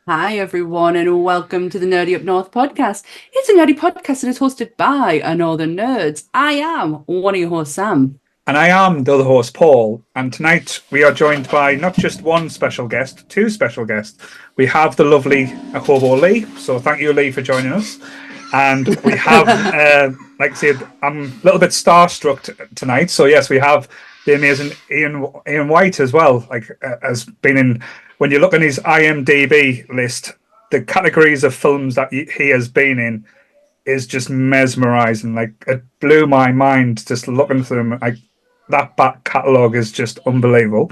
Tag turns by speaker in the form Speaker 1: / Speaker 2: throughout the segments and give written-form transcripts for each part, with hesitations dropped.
Speaker 1: Hi everyone and welcome to the Nerdy Up North podcast. It's a nerdy podcast and it's hosted by a Northern Nerds. I am one of your hosts, Sam.
Speaker 2: And I am the other host, Paul. And tonight we are joined by not just one special guest, two special guests. We have the lovely Ahobo Lee. So thank you, Lee, for joining us. And we have, like I said, I'm a little bit starstruck tonight. So yes, we have the amazing Ian Whyte as well. Has been in. When you look on his IMDb list, the categories of films that he has been in is just mesmerizing. Like, it blew my mind just looking through them. Like, that back catalogue is just unbelievable.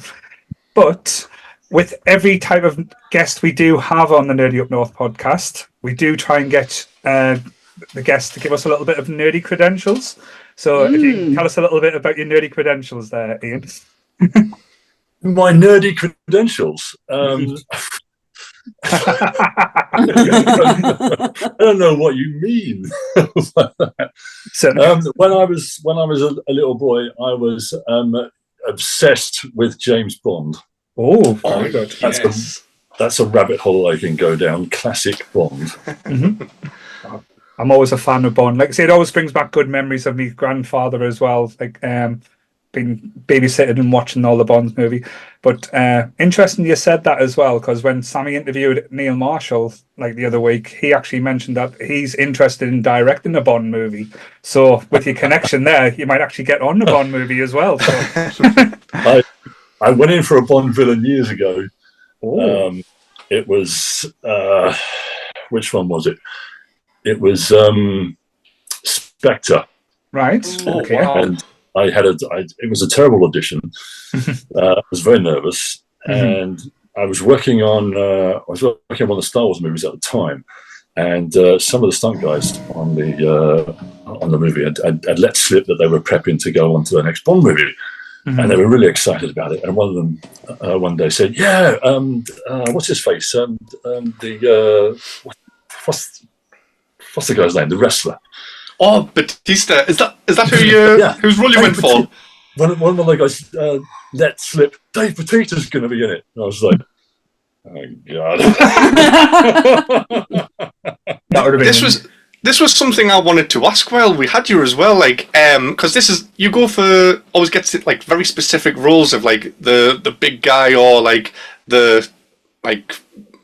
Speaker 2: But with every type of guest we do have on the Nerdy Up North podcast, we do try and get the guest to give us a little bit of nerdy credentials. So if you can tell us a little bit about your nerdy credentials there, Ian.
Speaker 3: My nerdy credentials. I don't know what you mean. When I was a little boy, I was obsessed with James Bond.
Speaker 2: Oh, very good.
Speaker 3: That's a rabbit hole I can go down. Classic Bond.
Speaker 2: Mm-hmm. I'm always a fan of Bond. Like I say, it always brings back good memories of my grandfather as well. Like, been babysitting and watching all the Bond movie. But interesting you said that as well, because when Sammy interviewed Neil Marshall like the other week, he actually mentioned that he's interested in directing a Bond movie. So with your connection there, you might actually get on the Bond movie as well. So.
Speaker 3: I went in for a Bond villain years ago.
Speaker 2: Oh.
Speaker 3: It was which one was it? It was Spectre.
Speaker 2: Right.
Speaker 3: Oh,
Speaker 2: okay.
Speaker 3: Wow. And it was a terrible audition. I was very nervous, and I was working on one of the Star Wars movies at the time, and some of the stunt guys on the movie had let slip that they were prepping to go on to the next Bond movie, and they were really excited about it. And one of them one day said, "Yeah, what's his face? What's the guy's name? The wrestler."
Speaker 4: Oh, Batista. Is that whose role you went for?
Speaker 3: One of the guys let slip, Dave Bautista's going to be in it. And I was like, oh, God.
Speaker 4: This was something I wanted to ask while we had you as well, like, because you go for, always gets like very specific roles of like the big guy or like the like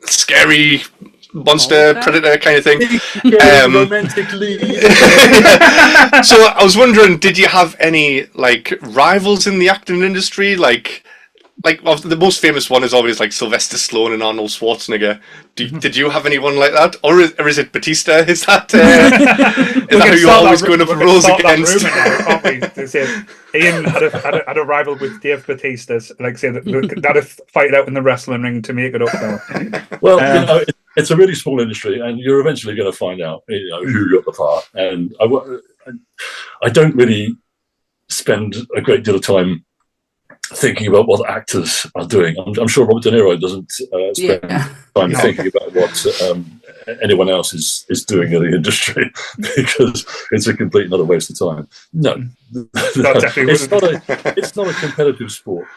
Speaker 4: scary monster predator kind of thing.
Speaker 3: Romantic lead.
Speaker 4: So I was wondering, did you have any like rivals in the acting industry? Like well, the most famous one is always like Sylvester Stallone and Arnold Schwarzenegger. Did you have anyone like that, or is it Batista? Is that who you're always going up for roles against?
Speaker 2: Ian had a rival with Dave Bautista. Like say that fight out in the wrestling ring to make it up now.
Speaker 3: Well, it's a really small industry, and you're eventually going to find out, who got the part. And I don't really spend a great deal of time thinking about what actors are doing. I'm sure Robert De Niro doesn't spend time thinking about what anyone else is doing in the industry, because it's a complete another waste of time. No, it's not a competitive sport.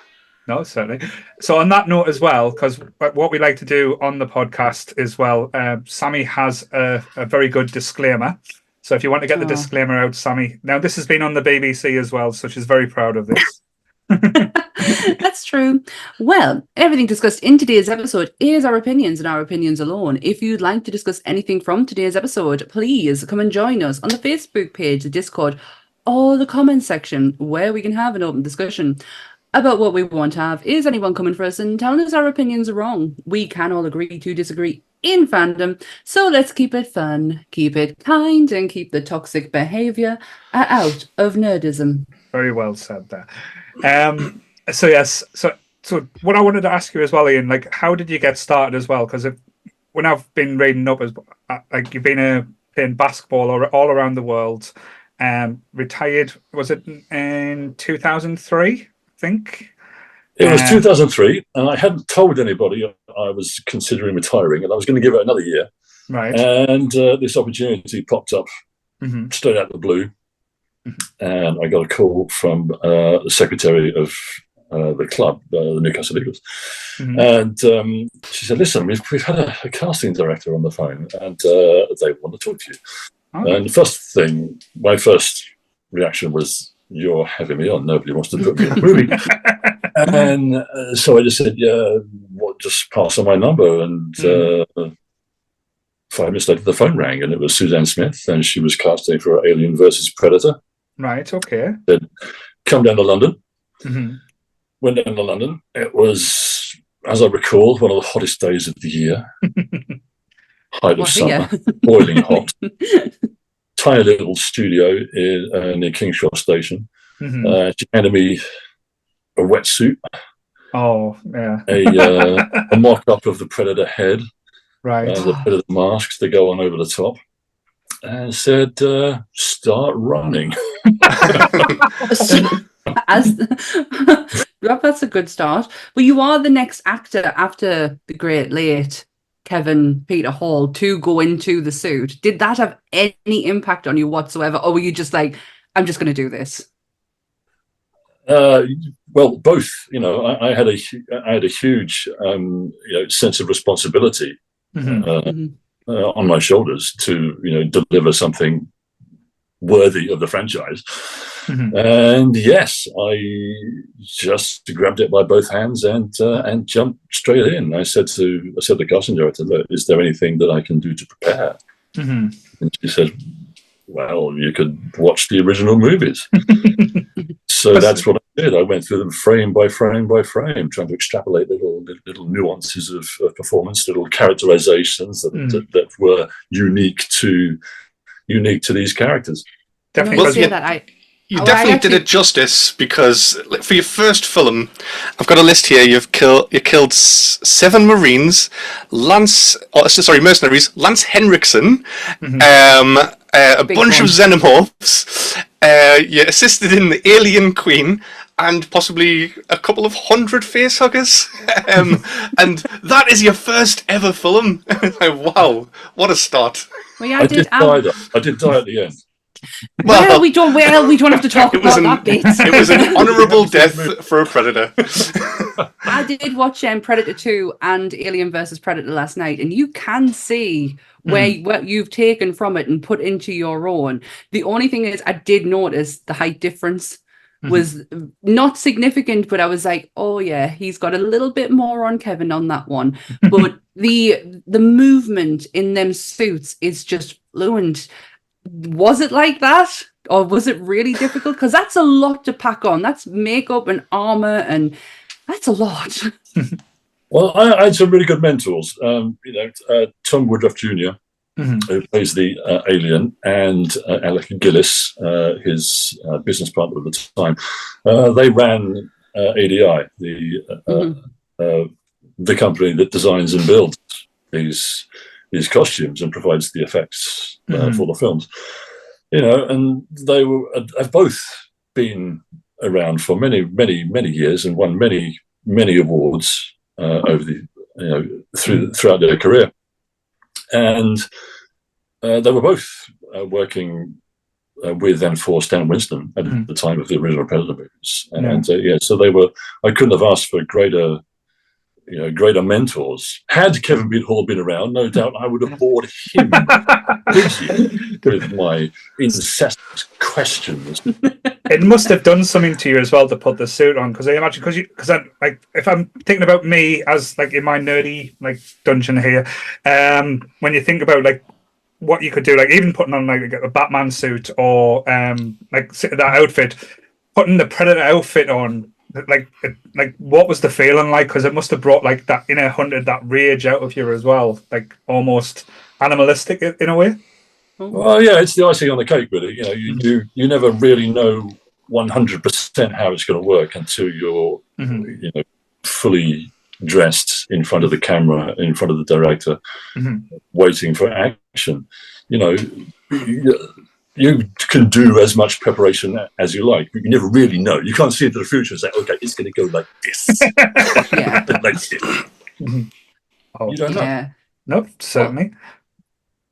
Speaker 2: No, certainly. So on that note as well, because what we like to do on the podcast as well, Sammy has a very good disclaimer. So if you want to get the disclaimer out, Sammy. Now, this has been on the BBC as well, so she's very proud of this.
Speaker 1: That's true. Well, everything discussed in today's episode is our opinions and our opinions alone. If you'd like to discuss anything from today's episode, please come and join us on the Facebook page, the Discord, or the comments section, where we can have an open discussion about what we want to have. Is anyone coming for us and telling us our opinions are wrong? We can all agree to disagree in fandom, so let's keep it fun, keep it kind, and keep the toxic behaviour out of nerdism.
Speaker 2: Very well said there. So yes, so what I wanted to ask you as well, Ian, like, how did you get started as well? Because when I've been reading up, as like, you've been playing basketball all around the world. Retired, was it in 2003? I think.
Speaker 3: It was 2003, and I hadn't told anybody I was considering retiring, and I was going to give it another year.
Speaker 2: Right.
Speaker 3: And this opportunity popped up straight out of the blue, and I got a call from the secretary of the club, the Newcastle Eagles, and she said, "Listen, we've had a casting director on the phone, and they want to talk to you." Oh. And my first reaction was, "You're having me on. Nobody wants to put me in a movie." And so I just said, "Yeah, just pass on my number." And 5 minutes later, the phone rang, and it was Suzanne Smith, and she was casting for Alien versus Predator.
Speaker 2: Right. Okay.
Speaker 3: Said, "Come down to London." Went down to London. It was, as I recall, one of the hottest days of the year. Height of summer, boiling hot. Tiny little studio near Kingshaw Station. She handed me a wetsuit.
Speaker 2: Oh, yeah.
Speaker 3: A mock-up of the Predator head.
Speaker 2: Right.
Speaker 3: And the Predator masks to go on over the top. And said, "Start running."
Speaker 1: That's a good start. Well, you are the next actor after the great late Kevin Peter Hall to go into the suit. Did that have any impact on you whatsoever, or were you just like, "I'm just going to do this"?
Speaker 3: Well, both. I had a huge sense of responsibility on my shoulders to deliver something worthy of the franchise. And yes, I just grabbed it by both hands and jumped straight in. I said to the casting director, "Look, is there anything that I can do to prepare?" And she said, "Well, you could watch the original movies." So that's what I did. I went through them frame by frame by frame, trying to extrapolate little nuances of performance, little characterizations that were unique to these characters.
Speaker 2: Definitely.
Speaker 4: You definitely did it justice, because for your first film, I've got a list here. You killed 7 Marines, mercenaries, Lance Henriksen, a bunch of xenomorphs. You assisted in the Alien Queen, and possibly a couple of 100 facehuggers. And that is your first ever film. Wow, what a start!
Speaker 1: Well, yeah,
Speaker 3: I did die at the end.
Speaker 1: Well, we don't have to talk about that bit.
Speaker 4: It was an honourable death for a predator.
Speaker 1: I did watch Predator 2 and Alien vs Predator last night, and you can see what you've taken from it and put into your own. The only thing is, I did notice the height difference was not significant, but I was like, "Oh yeah, he's got a little bit more on Kevin on that one." But the movement in them suits is just fluent. Was it like that, or was it really difficult? Because that's a lot to pack on. That's makeup and armor, and that's a lot.
Speaker 3: Well, I had some really good mentors. Tom Woodruff Jr., who plays the alien, and Alec Gillis, his business partner at the time. They ran ADI, the company that designs and builds these costumes and provides the effects for the films. And they have both been around for many, many, many years and won many, many awards over throughout their career. And they were both working with and for Stan Winston at the time of the original Predator movies. And so they were. I couldn't have asked for greater mentors. Had Kevin Peter Hall been around, no doubt I would have bored him with my incessant questions.
Speaker 2: It must have done something to you as well to put the suit on, because I imagine if I'm thinking about me as in my nerdy dungeon here, when you think about what you could do, even putting on a Batman suit or that outfit, putting the Predator outfit on. What was the feeling like? Because it must have brought that inner hunter, that rage out of you as well, almost animalistic in a way.
Speaker 3: Well, yeah, it's the icing on the cake, really. You never really know 100% how it's going to work until you're fully dressed in front of the camera, in front of the director, waiting for action. You can do as much preparation as you like, but you never really know. You can't see into the future and say, okay, it's going to go like this.
Speaker 1: Yeah.
Speaker 3: You don't know.
Speaker 1: Yeah.
Speaker 2: Nope, certainly.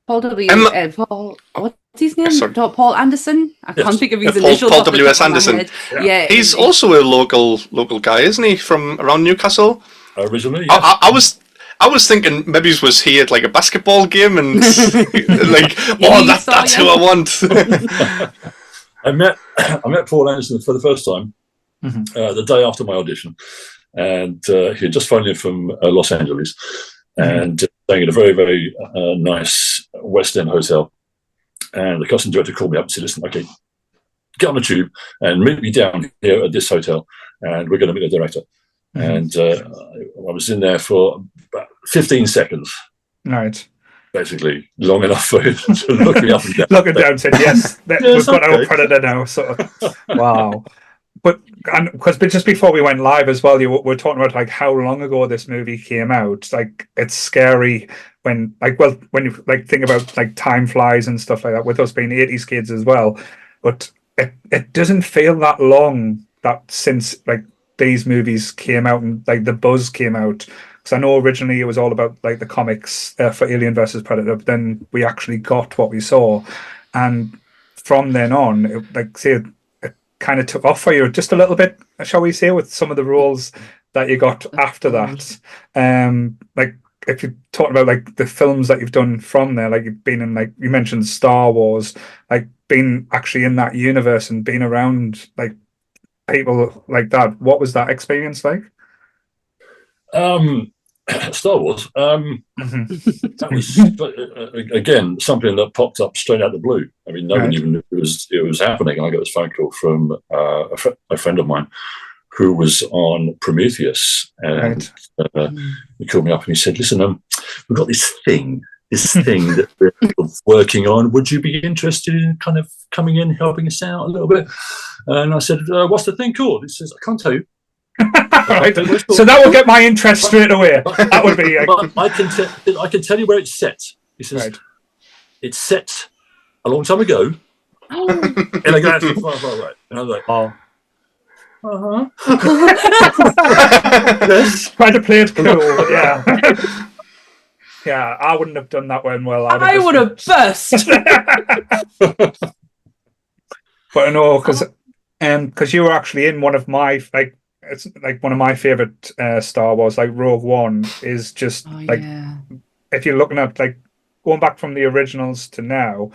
Speaker 1: Paul W. Paul, what's his name?
Speaker 4: Sorry.
Speaker 1: Paul Anderson. I can't think of his
Speaker 4: Paul
Speaker 1: initials. off the
Speaker 4: W. S.
Speaker 1: top of my
Speaker 4: Anderson.
Speaker 1: head.
Speaker 2: Yeah.
Speaker 1: Yeah,
Speaker 4: He's also a local guy, isn't he, from around Newcastle?
Speaker 3: Originally, yes.
Speaker 4: I was thinking maybe he was here at like a basketball game and like, that's who I want.
Speaker 3: I met Paul Anderson for the first time the day after my audition, and he had just flown in from Los Angeles and staying at a very, very nice West End hotel. And the casting director called me up and said, "Listen, okay, get on the tube and meet me down here at this hotel, and we're going to meet the director." And I was in there for about 15 seconds.
Speaker 2: Right.
Speaker 3: Basically, long enough for him to look me up and down.
Speaker 2: Looking down, said, "Yes, we've got our predator now." Sort of. Wow. But because just before we went live as well, you were talking about like how long ago this movie came out. Like it's scary when you like think about like time flies and stuff like that. With us being 80s kids as well, but it doesn't feel that long that since like these movies came out and like the buzz came out. Because I know originally it was all about like the comics for Alien versus Predator, but then we actually got what we saw, and from then on, it kind of took off for you just a little bit, shall we say, with some of the roles that you got after that. Like if you're talking about like the films that you've done from there, like you've been in, like you mentioned Star Wars, like being actually in that universe and being around like people like that. What was that experience like?
Speaker 3: Star Wars. That was again something that popped up straight out of the blue. I mean, no one even knew it was happening. I got this phone call from a friend of mine who was on Prometheus, and he called me up and he said, "Listen, we've got this thing that we're working on. Would you be interested in kind of coming in, helping us out a little bit?" And I said, "What's the thing called?" He says, "I can't tell you."
Speaker 2: Right. So that will get my interest straight away. That would be.
Speaker 3: I can tell you where it's set. He says, "It's set a long time ago in a galaxy far, far away." And I was like, "Oh,
Speaker 2: yes." Trying to play it cool, yeah. Yeah, I wouldn't have done that one well.
Speaker 1: I would have burst.
Speaker 2: But I know because you were actually in one of my it's like one of my favorite Star Wars, like Rogue One is just if you're looking at like going back from the originals to now,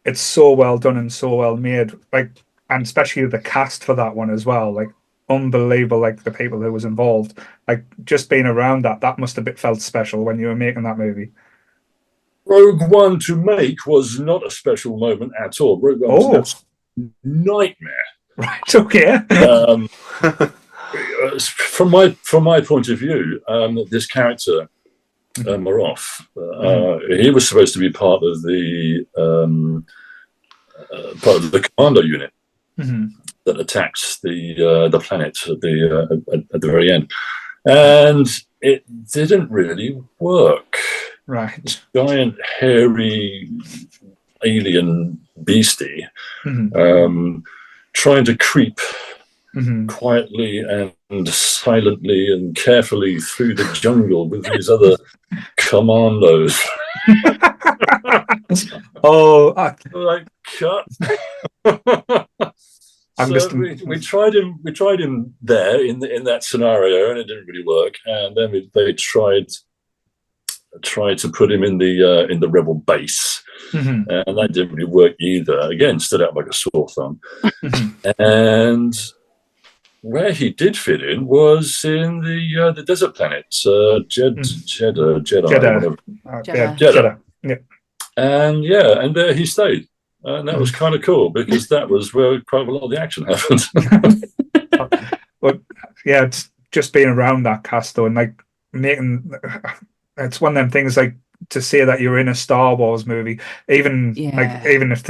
Speaker 2: it's so well done and so well made, like, and especially the cast for that one as well, like unbelievable, like the people who was involved, like just being around that must have felt special when you were making that movie.
Speaker 3: Rogue One to make was not a special moment at all. Rogue One was a nightmare.
Speaker 2: Right. Okay.
Speaker 3: From my point of view, this character, Maroff, he was supposed to be part of the commando unit that attacks the planet at the very end, and it didn't really work.
Speaker 2: Right.
Speaker 3: This giant, hairy alien beastie trying to creep quietly and silently and carefully through the jungle with these other commandos. Like cut. We tried him there in that scenario, and it didn't really work. And then they tried to put him in the rebel base, and that didn't really work either. Again, stood out like a sore thumb. And where he did fit in was in the desert planet, Jeddah.
Speaker 2: Yeah.
Speaker 3: And there he stayed. And that was kind of cool because that was where quite a lot of the action happened.
Speaker 2: But yeah, it's just being around that cast though, and like making it's one of them things, like to say that you're in a Star Wars movie, even if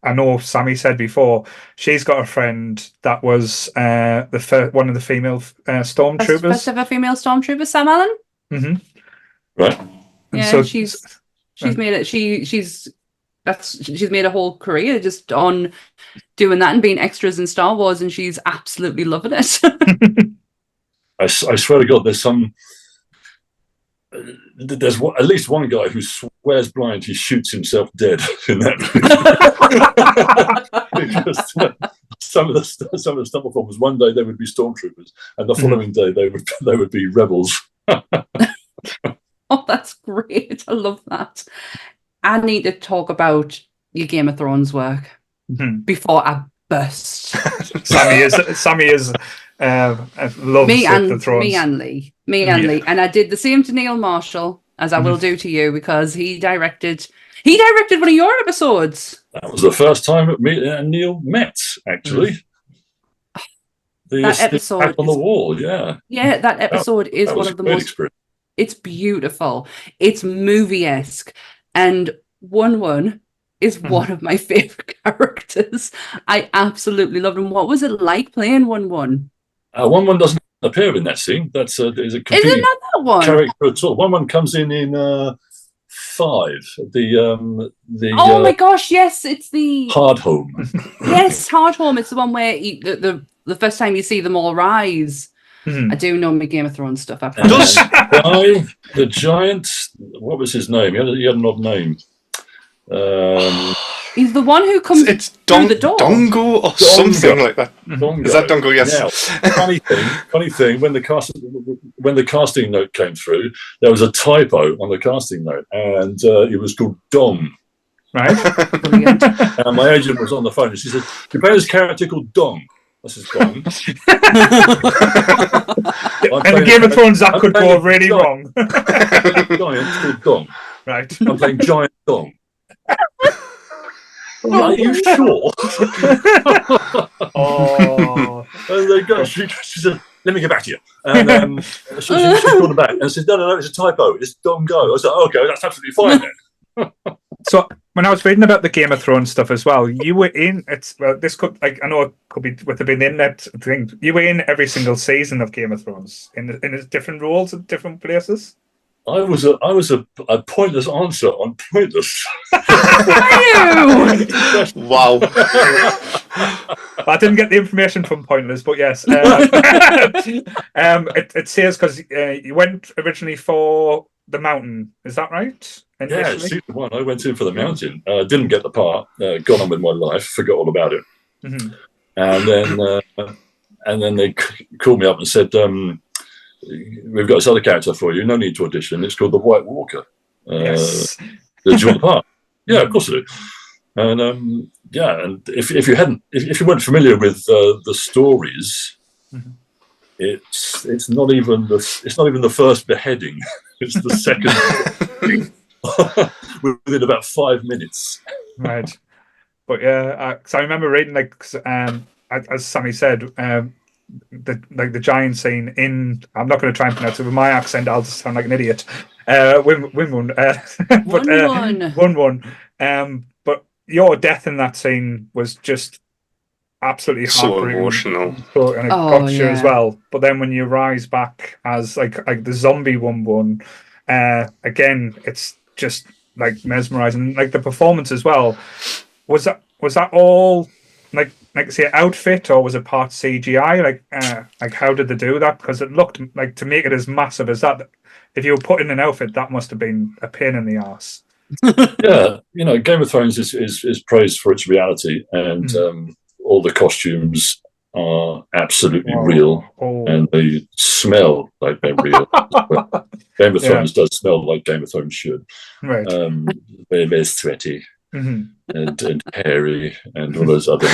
Speaker 2: I know Sammy said before, she's got a friend that was one of the female stormtroopers.
Speaker 1: First ever female stormtrooper, Sam Allen.
Speaker 2: Mm-hmm.
Speaker 3: Right.
Speaker 1: Yeah,
Speaker 2: so
Speaker 1: she's made it. She's made a whole career just on doing that and being extras in Star Wars, and she's absolutely loving it.
Speaker 3: I swear to God, there's at least one guy who swears blind he shoots himself dead in that movie. Because some of the stunt performers, one day they would be stormtroopers, and the following day they would be rebels.
Speaker 1: Oh, that's great! I love that. I need to talk about your Game of Thrones work before I burst.
Speaker 2: Sammy is loves the Thrones.
Speaker 1: Me and Lee, and I did the same to Neil Marshall as I will do to you, because he directed one of your episodes.
Speaker 3: That was the first time that me and Neil met, actually.
Speaker 1: That episode
Speaker 3: on the wall, yeah.
Speaker 1: Yeah, that episode is one of the most.
Speaker 3: Experience.
Speaker 1: It's beautiful. It's movie-esque, and 1-1 is one of my favorite characters. I absolutely loved him. What was it like playing 1-1?
Speaker 3: 1-1 doesn't appear in that scene. Is a
Speaker 1: Is it
Speaker 3: complete
Speaker 1: not that one?
Speaker 3: character at all. 1-1 comes in 5.
Speaker 1: Oh my gosh! Yes, it's the
Speaker 3: Hard Home.
Speaker 1: Yes, Hard Home. It's the one where the first time you see them all rise. I do know my Game of Thrones stuff.
Speaker 3: The giant. What was his name? He had an odd name.
Speaker 1: He's the one who comes through the door.
Speaker 4: Dongo or something like that.
Speaker 3: Dongo.
Speaker 4: Is that Dongo? Yes.
Speaker 3: Now, funny thing. When the casting note came through, there was a typo on the casting note, and it was called Dom.
Speaker 2: Right.
Speaker 1: Brilliant.
Speaker 3: And my agent was on the phone, and she said, "You play this character called Dom." I said, "Dom."
Speaker 2: And the Game of Thrones, that could go really wrong.
Speaker 3: Giant called Dom.
Speaker 2: Right.
Speaker 3: I'm playing Giant Dom. Are you sure?
Speaker 2: Oh.
Speaker 3: And they go, she said, "Let me get back to you." And she called her back and said, No, it's a typo. It's Dom Go. I said, "Okay, that's absolutely fine then."
Speaker 2: So when I was reading about the Game of Thrones stuff as well, you were in this could, like, I know it could be with the internet thing. You were in every single season of Game of Thrones in different roles at different places.
Speaker 3: I was a pointless answer on pointless.
Speaker 4: Wow.
Speaker 2: I didn't get the information from Pointless, but yes. It says because you went originally for the mountain. Is that right?
Speaker 3: Yeah, season 1, I went in for the mountain. Didn't get the part. Got on with my life. Forgot all about it.
Speaker 2: Mm-hmm.
Speaker 3: And then they called me up and said, "We've got this other character for you. No need to audition. It's called the White Walker.
Speaker 2: Yes.
Speaker 3: Did you want the part?" "Yeah, of course I do." And and if you weren't familiar with the stories, it's not even the first beheading. It's the second within about 5 minutes.
Speaker 2: Right. But yeah, so I remember reading, as Sammy said, the giant scene in. I'm not going to try and pronounce it with my accent. I'll just sound like an idiot. Win-win. Win-win. But your death in that scene was just absolutely
Speaker 4: so emotional.
Speaker 2: And it got you as well. But then when you rise back as like the zombie one, again, it's just like mesmerizing. Like the performance as well. Was that all like say outfit, or was it part CGI? Like how did they do that? Because it looked like, to make it as massive as that, if you were put in an outfit, that must have been a pain in the arse.
Speaker 3: Yeah, Game of Thrones is praised for its reality, and all the costumes are absolutely real, and they smell like they're real. Game of Thrones does smell like Game of Thrones should.
Speaker 2: Right.
Speaker 3: Very sweaty and hairy and all those other.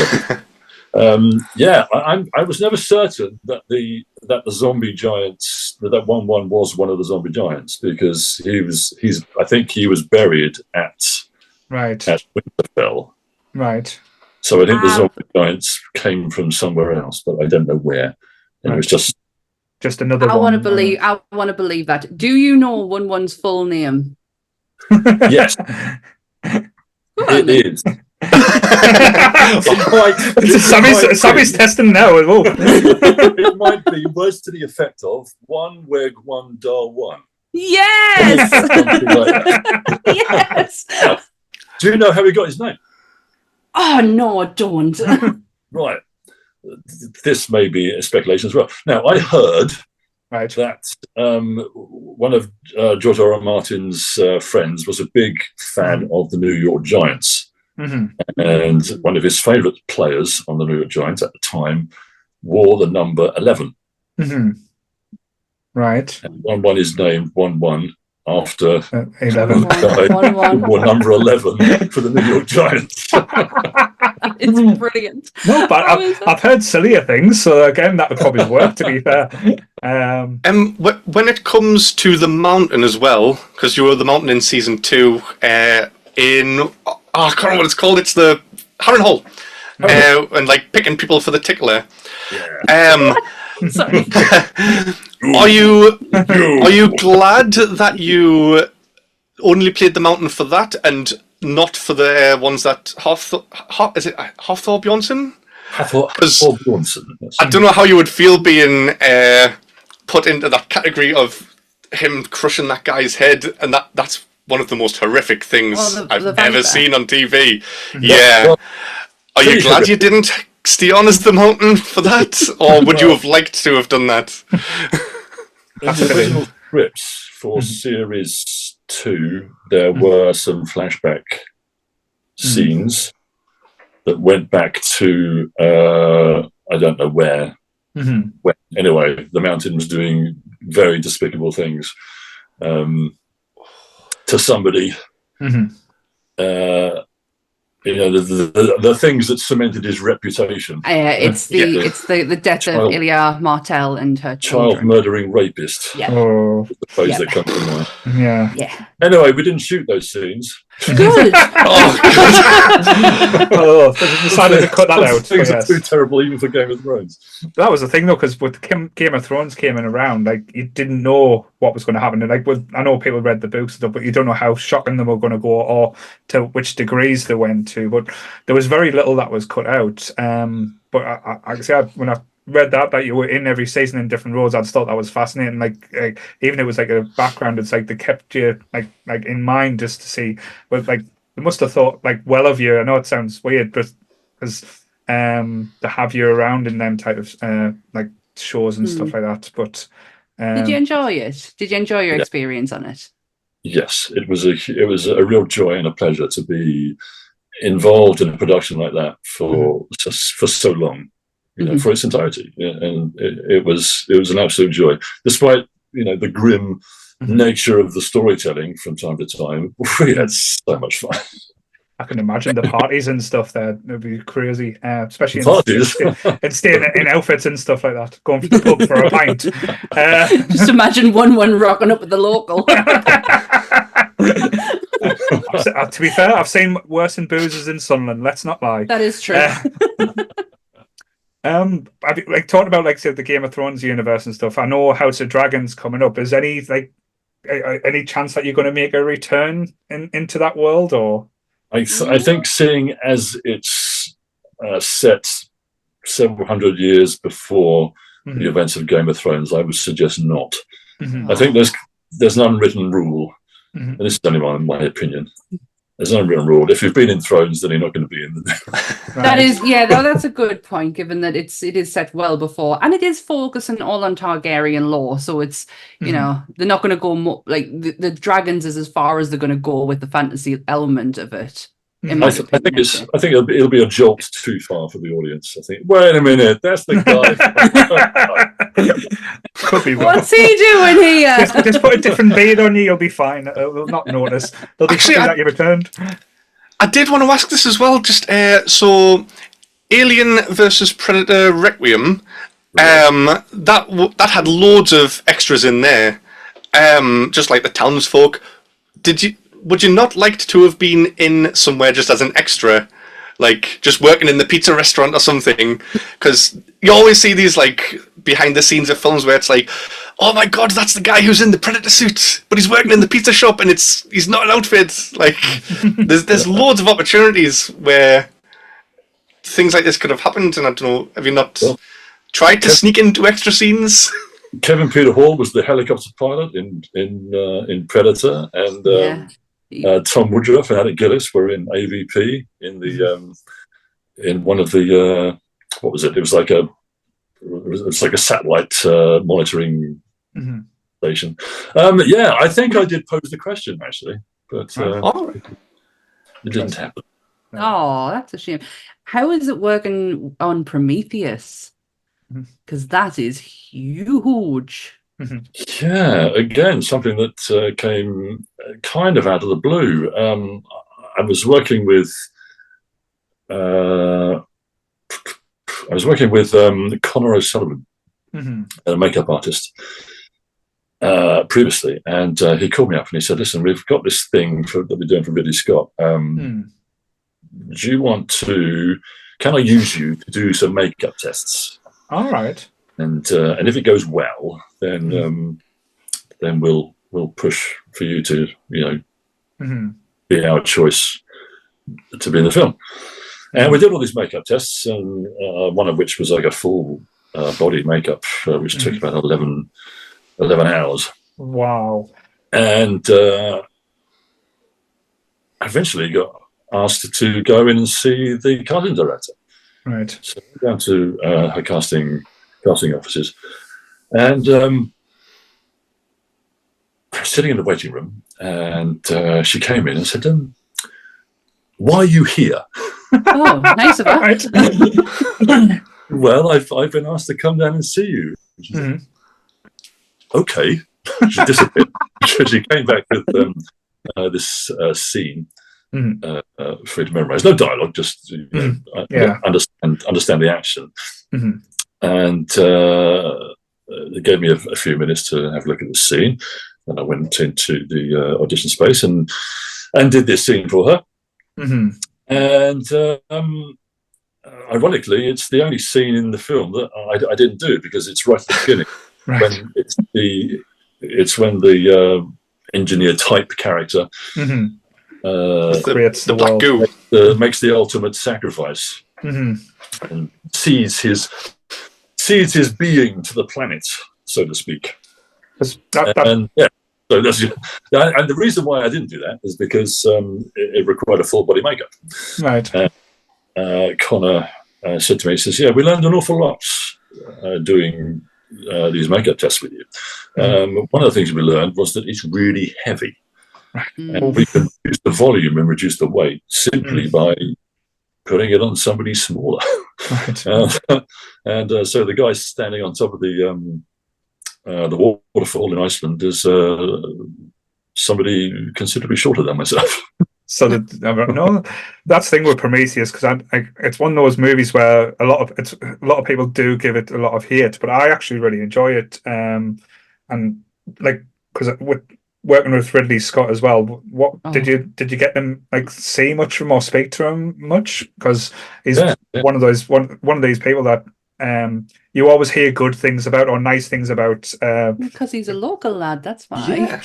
Speaker 3: I was never certain that the zombie giants, that 1-1 was one of the zombie giants, because I think he was buried at Winterfell.
Speaker 2: Right.
Speaker 3: So I think the zombie giants came from somewhere else, but I don't know where. And it was just
Speaker 2: another.
Speaker 1: I want to believe that. Do you know 1-1's full name?
Speaker 3: Yes. It is
Speaker 2: Sammy's testing now as well.
Speaker 3: It might be words to the effect of one weg, one dar one.
Speaker 1: Yes.
Speaker 3: Something like that.
Speaker 1: Yes.
Speaker 3: Now, do you know how he got his name?
Speaker 1: Oh no, don't.
Speaker 3: Right. This may be a speculation as well. Now, I heard that one of George R. R. Martin's friends was a big fan of the New York Giants. And one of his favourite players on the New York Giants at the time wore the number 11.
Speaker 2: Right.
Speaker 3: And 1-1 is named 1-1 after
Speaker 2: 11.
Speaker 3: Who wore number 11 for the New York Giants.
Speaker 1: It's brilliant.
Speaker 2: No, but I've heard sillier things, so again, that would probably work, to be fair.
Speaker 4: When it comes to the mountain as well, because you were the mountain in season 2, in I can't remember what it's called. It's the Harren Hall, and like picking people for the tickler.
Speaker 3: Yeah.
Speaker 1: Sorry.
Speaker 4: Are you glad that you only played the mountain for that and not for the ones that is it Hafthor Bjornsson?
Speaker 3: Hafthor Bjornsson.
Speaker 4: I don't know how you would feel being put into that category of him crushing that guy's head, and that's one of the most horrific things I've ever seen on TV. Yeah.
Speaker 3: Well,
Speaker 4: are you glad you didn't stay on as the mountain for that, or would you have liked to have done that?
Speaker 3: In the original scripts for series 2, there were some flashback scenes that went back to I don't know where. Anyway, the mountain was doing very despicable things to somebody. The things that cemented his reputation.
Speaker 1: It's the death of Ilya Martel and her children.
Speaker 3: Child murdering rapist.
Speaker 1: Yeah.
Speaker 2: Oh.
Speaker 3: The phrase that comes to mind.
Speaker 2: Yeah.
Speaker 1: Yeah.
Speaker 3: Anyway, we didn't shoot those scenes.
Speaker 1: Good.
Speaker 2: They decided to cut that out.
Speaker 3: Things are too terrible even for Game of Thrones.
Speaker 2: That was the thing, though, because with Game of Thrones came in around, like, you didn't know what was going to happen. And, like, I know people read the books and stuff, but you don't know how shocking they were going to go or to which degrees they went to. But there was very little that was cut out. But I can say when I read that you were in every season in different roles, I just thought that was fascinating. Like even it was like a background. It's like they kept you like in mind just to see. But like they must have thought like well of you. I know it sounds weird, but because to have you around in them type of like shows and stuff like that. But
Speaker 1: did you enjoy it? Did you enjoy your experience on it?
Speaker 3: Yes, it was a real joy and a pleasure to be involved in a production like that for so long. For its entirety, and it was an absolute joy, despite the grim nature of the storytelling from time to time. We had so much fun.
Speaker 2: I can imagine the parties and stuff there. It'd be crazy, especially in staying in outfits and stuff like that. Going to the pub for a pint.
Speaker 1: Just imagine 1-1 rocking up at the local.
Speaker 2: To be fair, I've seen worse in boozers in Sunderland. Let's not lie.
Speaker 1: That is true.
Speaker 2: I've like talking about like say the Game of Thrones universe and stuff. I know House of Dragons coming up. Is any any chance that you're going to make a return into that world? Or
Speaker 3: I think seeing as it's set several hundred years before the events of Game of Thrones, I would suggest not. I think there's an unwritten rule, and this is only my opinion. There's no unwritten rule. If you've been in Thrones, then you're not going to be in the.
Speaker 1: That is, that's a good point. Given that it is set well before, and it is focusing all on Targaryen lore, so it's they're not going to go like the dragons is as far as they're going to go with the fantasy element of it.
Speaker 3: I think it'll be a jolt too far for the audience. I think. Wait a minute, that's the guy.
Speaker 2: Could be.
Speaker 1: What's he doing here?
Speaker 2: Just put a different beard on you. You'll be fine. They'll not notice. They'll be happy that you returned.
Speaker 4: I did want to ask this as well. Just so, Alien versus Predator Requiem. That had loads of extras in there. Just like the townsfolk. Would you not like to have been in somewhere just as an extra, like just working in the pizza restaurant or something? Because you always see these like behind the scenes of films where it's like, oh my god, that's the guy who's in the Predator suit, but he's working in the pizza shop and he's not an outfit. Like, there's loads of opportunities where things like this could have happened, and I don't know, have you not tried to sneak into extra scenes?
Speaker 3: Kevin Peter Hall was the helicopter pilot in Predator, and Tom Woodruff and Alec Gillis were in AVP in one of the what was it? It was like a satellite monitoring station. I think I did pose the question actually, but it didn't happen.
Speaker 1: Oh, that's a shame. How is it working on Prometheus? Because that is huge.
Speaker 3: Yeah, again, something that came kind of out of the blue. I was working with Connor O'Sullivan, a makeup artist, previously, and he called me up and he said, "Listen, we've got this thing that we're doing for Ridley Scott. Do you want to? Can I use you to do some makeup tests?"
Speaker 2: All right.
Speaker 3: And if it goes well, then we'll push for you to be our choice to be in the film. And we did all these makeup tests, and one of which was like a full body makeup, which took about 11 hours.
Speaker 2: Wow.
Speaker 3: And eventually got asked to go in and see the casting director.
Speaker 2: Right.
Speaker 3: So I went down to her casting offices, and sitting in the waiting room, and she came in and said, "Why are you here?"
Speaker 1: Oh, nice of her.
Speaker 3: Well, I've been asked to come down and see you. She said, okay. She disappeared. She came back with this scene for you to memorize. No dialogue, just understand the action. And they gave me a few minutes to have a look at the scene. And I went into the audition space and did this scene for her. And ironically, it's the only scene in the film that I didn't do, because it's right at the beginning.
Speaker 2: Right.
Speaker 3: When it's when the engineer type character
Speaker 2: creates the
Speaker 4: black
Speaker 2: world.
Speaker 4: goo,
Speaker 3: makes the ultimate sacrifice and sees his being to the planet, so to speak. And that's, and the reason why I didn't do that is because it required a full body makeup.
Speaker 2: Right.
Speaker 3: Connor said to me, he says, "Yeah, we learned an awful lot doing these makeup tests with you. One of the things we learned was that it's really heavy. And we can reduce the volume and reduce the weight simply by putting it on somebody smaller."
Speaker 2: Right.
Speaker 3: And so the guy standing on top of the waterfall in Iceland is somebody considerably shorter than myself.
Speaker 2: So that's the thing with Prometheus, because it's one of those movies where a lot of people do give it a lot of hate, but I actually really enjoy it. And like, because with working with Ridley Scott as well, what did you get him see much from or speak to him much? Because he's one of these people that you always hear good things about or nice things about.
Speaker 1: Because he's a local lad, that's why.
Speaker 2: Yeah.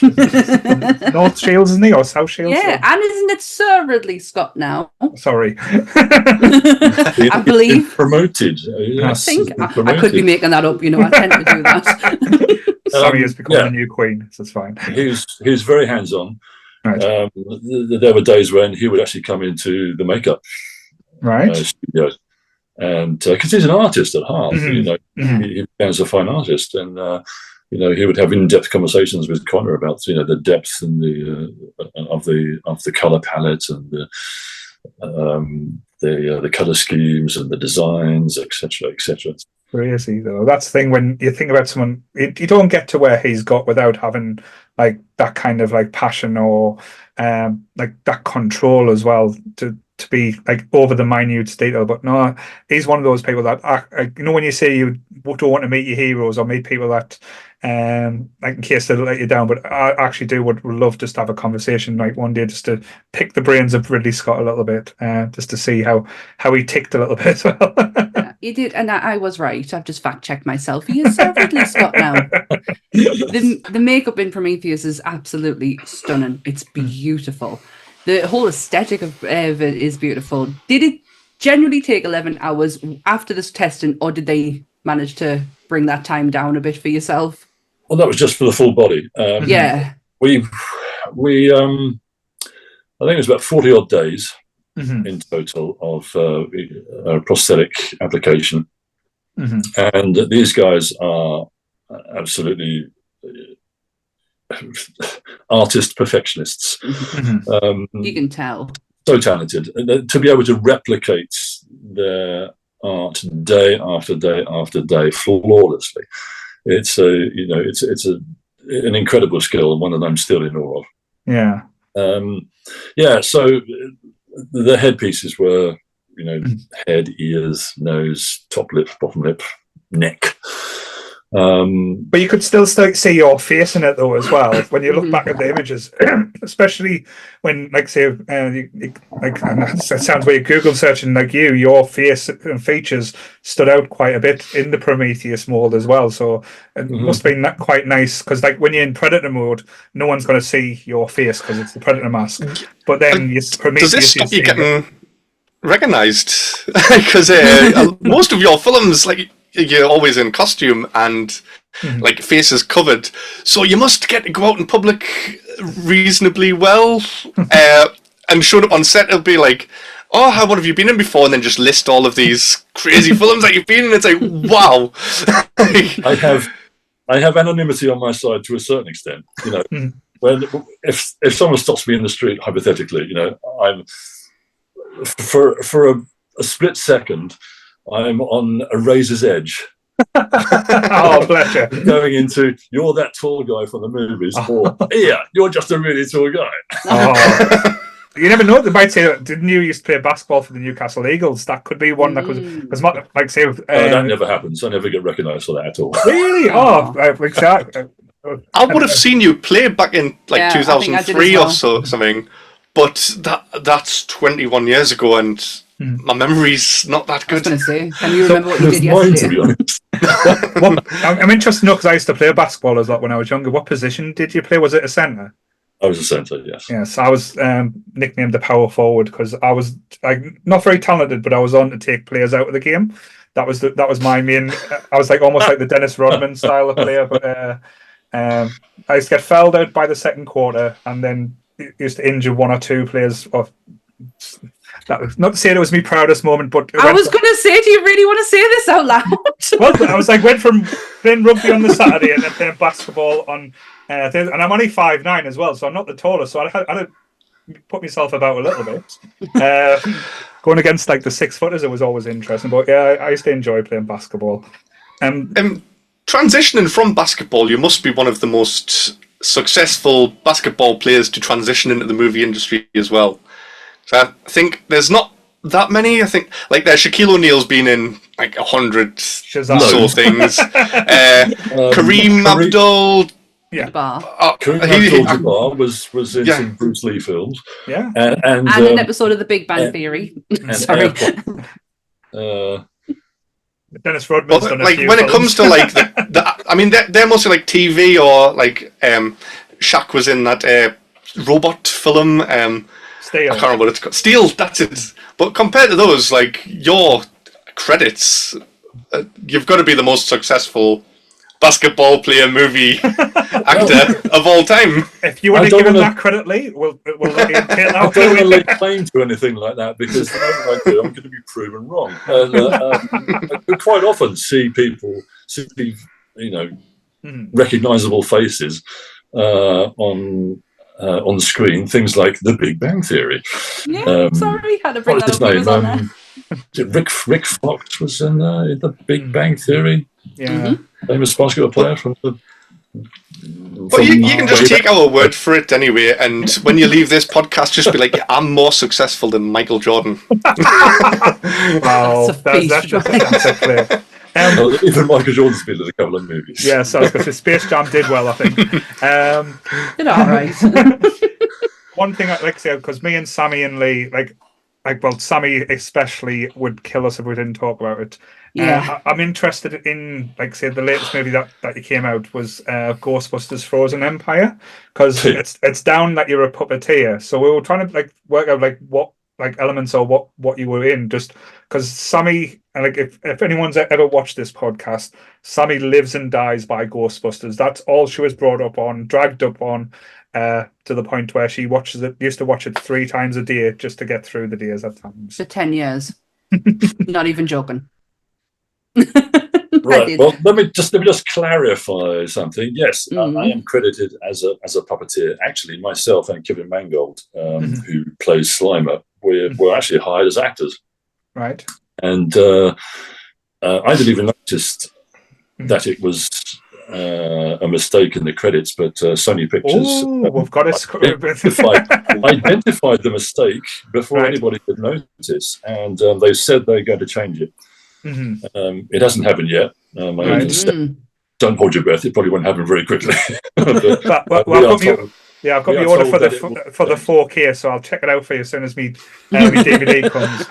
Speaker 2: North Shields, isn't he, or South Shields?
Speaker 1: Yeah, and isn't it Sir Ridley Scott now?
Speaker 2: Sorry.
Speaker 1: I believe.
Speaker 3: Promoted.
Speaker 1: Yes, I could be making that up, I tend to do that.
Speaker 2: Sorry, has become the new queen, so it's fine.
Speaker 3: He was very hands-on.
Speaker 2: Right.
Speaker 3: There were days when he would actually come into the makeup studio. And because he's an artist at heart, he becomes a fine artist, and he would have in-depth conversations with Connor about the depth and of the color palette and the color schemes and the designs, etc., etc.
Speaker 2: Crazy though. That's the thing, when you think about someone, you don't get to where he's got without having that kind of passion or that control as well to be over the minute detail. But no, he's one of those people that when you say you don't want to meet your heroes or meet people that in case they let you down, but I actually would love just to have a conversation one day, just to pick the brains of Ridley Scott a little bit, just to see how he ticked a little bit as well.
Speaker 1: Yeah, he did, and I was right. I've just fact checked myself. He is Sir Ridley Scott now. the makeup in Prometheus is absolutely stunning. It's beautiful. The whole aesthetic of it is beautiful. Did it generally take 11 hours after this testing, or did they manage to bring that time down a bit for yourself?
Speaker 3: Well, that was just for the full body.
Speaker 1: Yeah.
Speaker 3: We I think it was about 40 odd days in total of prosthetic application. And these guys are absolutely artist perfectionists.
Speaker 1: You can tell.
Speaker 3: So talented. And to be able to replicate their art day after day after day flawlessly. It's an incredible skill, and one that I'm still in awe of.
Speaker 2: Yeah.
Speaker 3: So the headpieces were, head, ears, nose, top lip, bottom lip, neck.
Speaker 2: But you could still see your face in it though as well when you look back at the images, especially when, like, say, it sounds weird, Google searching like your face and features stood out quite a bit in the Prometheus mold as well. So it must have been quite nice, because like when you're in Predator mode, no one's going to see your face because it's the Predator mask. But then Prometheus,
Speaker 4: does this stop you getting recognised? Because most of your films, like, you're always in costume and like faces covered, so you must get to go out in public reasonably well. And showing up on set, it'll be like, oh, what have you been in before? And then just list all of these crazy films that you've been in. It's like, wow.
Speaker 3: I have anonymity on my side to a certain extent. When if someone stops me in the street, hypothetically, I'm for a split second, I'm on a razor's edge.
Speaker 2: Oh, bless you.
Speaker 3: Going into, you're that tall guy from the movies, or, yeah, you're just a really tall guy.
Speaker 2: Oh. You never know. They might say, didn't you used to play basketball for the Newcastle Eagles? That could be one that could, because like say,
Speaker 3: that never happens. I never get recognised for that at all.
Speaker 2: Really? Exactly.
Speaker 4: I would have seen you play back in like 2003 or so, something, but that's 21 years ago, and my memory's not that good.
Speaker 1: I was going to say, can you remember what you did yesterday?
Speaker 3: To be honest.
Speaker 2: I'm interested to know, because I used to play basketball a lot when I was younger. What position did you play? Was it a centre?
Speaker 3: I was a centre, yes.
Speaker 2: Yes, I was nicknamed the power forward because I was not very talented, but I was on to take players out of the game. That was my main. I was almost like the Dennis Rodman style of player, but I used to get fouled out by the second quarter, and then used to injure one or two players. That was not to say it was my proudest moment, but
Speaker 1: I was going to say, do you really want to say this out loud?
Speaker 2: Well, I was went from playing rugby on the Saturday and then playing basketball on, and I'm only 5'9" as well, so I'm not the tallest. So I had to put myself about a little bit. Going against the 6-footers, it was always interesting. But yeah, I used to enjoy playing basketball.
Speaker 4: Transitioning from basketball, you must be one of the most successful basketball players to transition into the movie industry as well. So I think there's not that many. I think there's Shaquille O'Neal's been in 100 so things. Kareem Abdul.
Speaker 2: Yeah.
Speaker 3: Kareem Abdul-Jabbar was in some Bruce Lee films.
Speaker 2: Yeah.
Speaker 3: And
Speaker 1: an episode of The Big Bang Theory. Sorry.
Speaker 2: Dennis Rodman's done a few
Speaker 4: when
Speaker 2: films.
Speaker 4: it comes to I mean, they're mostly TV, or Shaq was in that robot film.
Speaker 2: Steel.
Speaker 4: I can't remember what it's called. Steel, that's it. But compared to those, your credits, you've got to be the most successful basketball player movie actor of all time.
Speaker 2: If you want to give him that credit, Lee, we'll let you take that.
Speaker 3: I don't want to lay claim to anything like that, because the moment I do, I'm going to be proven wrong. I quite often see people, recognisable faces on screen, things like The Big Bang Theory.
Speaker 1: Yeah, sorry, had to bring that up. He was on there.
Speaker 3: Rick Fox was in The Big Bang Theory.
Speaker 2: Yeah.
Speaker 3: Famous basketball player from the...
Speaker 4: But you can just take our word for it anyway, and when you leave this podcast, just be like, I'm more successful than Michael Jordan.
Speaker 2: Wow,
Speaker 1: that's
Speaker 2: a clear.
Speaker 3: Even Michael Jordan's been in a couple of movies.
Speaker 2: Yeah, so I was going to say Space Jam did well, I think.
Speaker 1: Did all right.
Speaker 2: One thing I'd like to say, because me and Sammy and Lee, Sammy especially would kill us if we didn't talk about it.
Speaker 1: Yeah.
Speaker 2: I'm interested in, like, say, the latest movie that came out was Ghostbusters Frozen Empire, because it's down that you're a puppeteer. So we were trying to like work out like what like elements or what you were in, just because Sammy, and like if anyone's ever watched this podcast, Sammy lives and dies by Ghostbusters. That's all she was brought up on, dragged up on. To the point where she used to watch it 3 times a day just to get through the days at times.
Speaker 1: For 10 years. Not even joking.
Speaker 3: Right. Well, let me just clarify something. Yes,
Speaker 1: Mm-hmm.
Speaker 3: I am credited as a puppeteer. Actually, myself and Kevin Mangold, who plays Slimer, were actually hired as actors.
Speaker 2: Right.
Speaker 3: And I didn't even notice that it was a mistake in the credits, but Sony Pictures
Speaker 2: we've got
Speaker 3: identified the mistake before anybody could notice, and they said they're going to change it. It hasn't happened yet. Don't hold your breath; it probably won't happen very quickly.
Speaker 2: I've got the order for the 4K, so I'll check it out for you as soon as my DVD comes.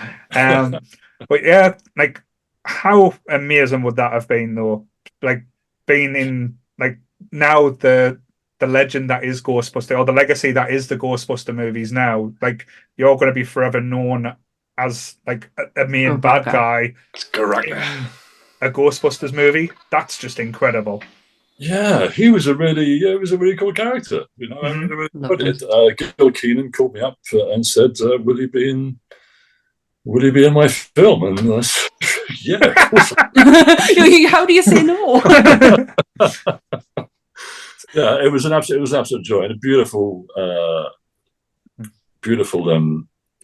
Speaker 2: But yeah, like, how amazing would that have been, though? Like, being in, like, now the legend that is Ghostbuster, or the legacy that is the Ghostbuster movies now, like, you're going to be forever known as like a main bad guy in a Ghostbusters movie. That's just incredible.
Speaker 3: Yeah, he was a really cool character. You know, Gil Keenan called me up and said, "Will he be in my film?" And I said, "Yeah, of course."
Speaker 1: How do you say no?
Speaker 3: Yeah, it was an absolute joy, and a beautiful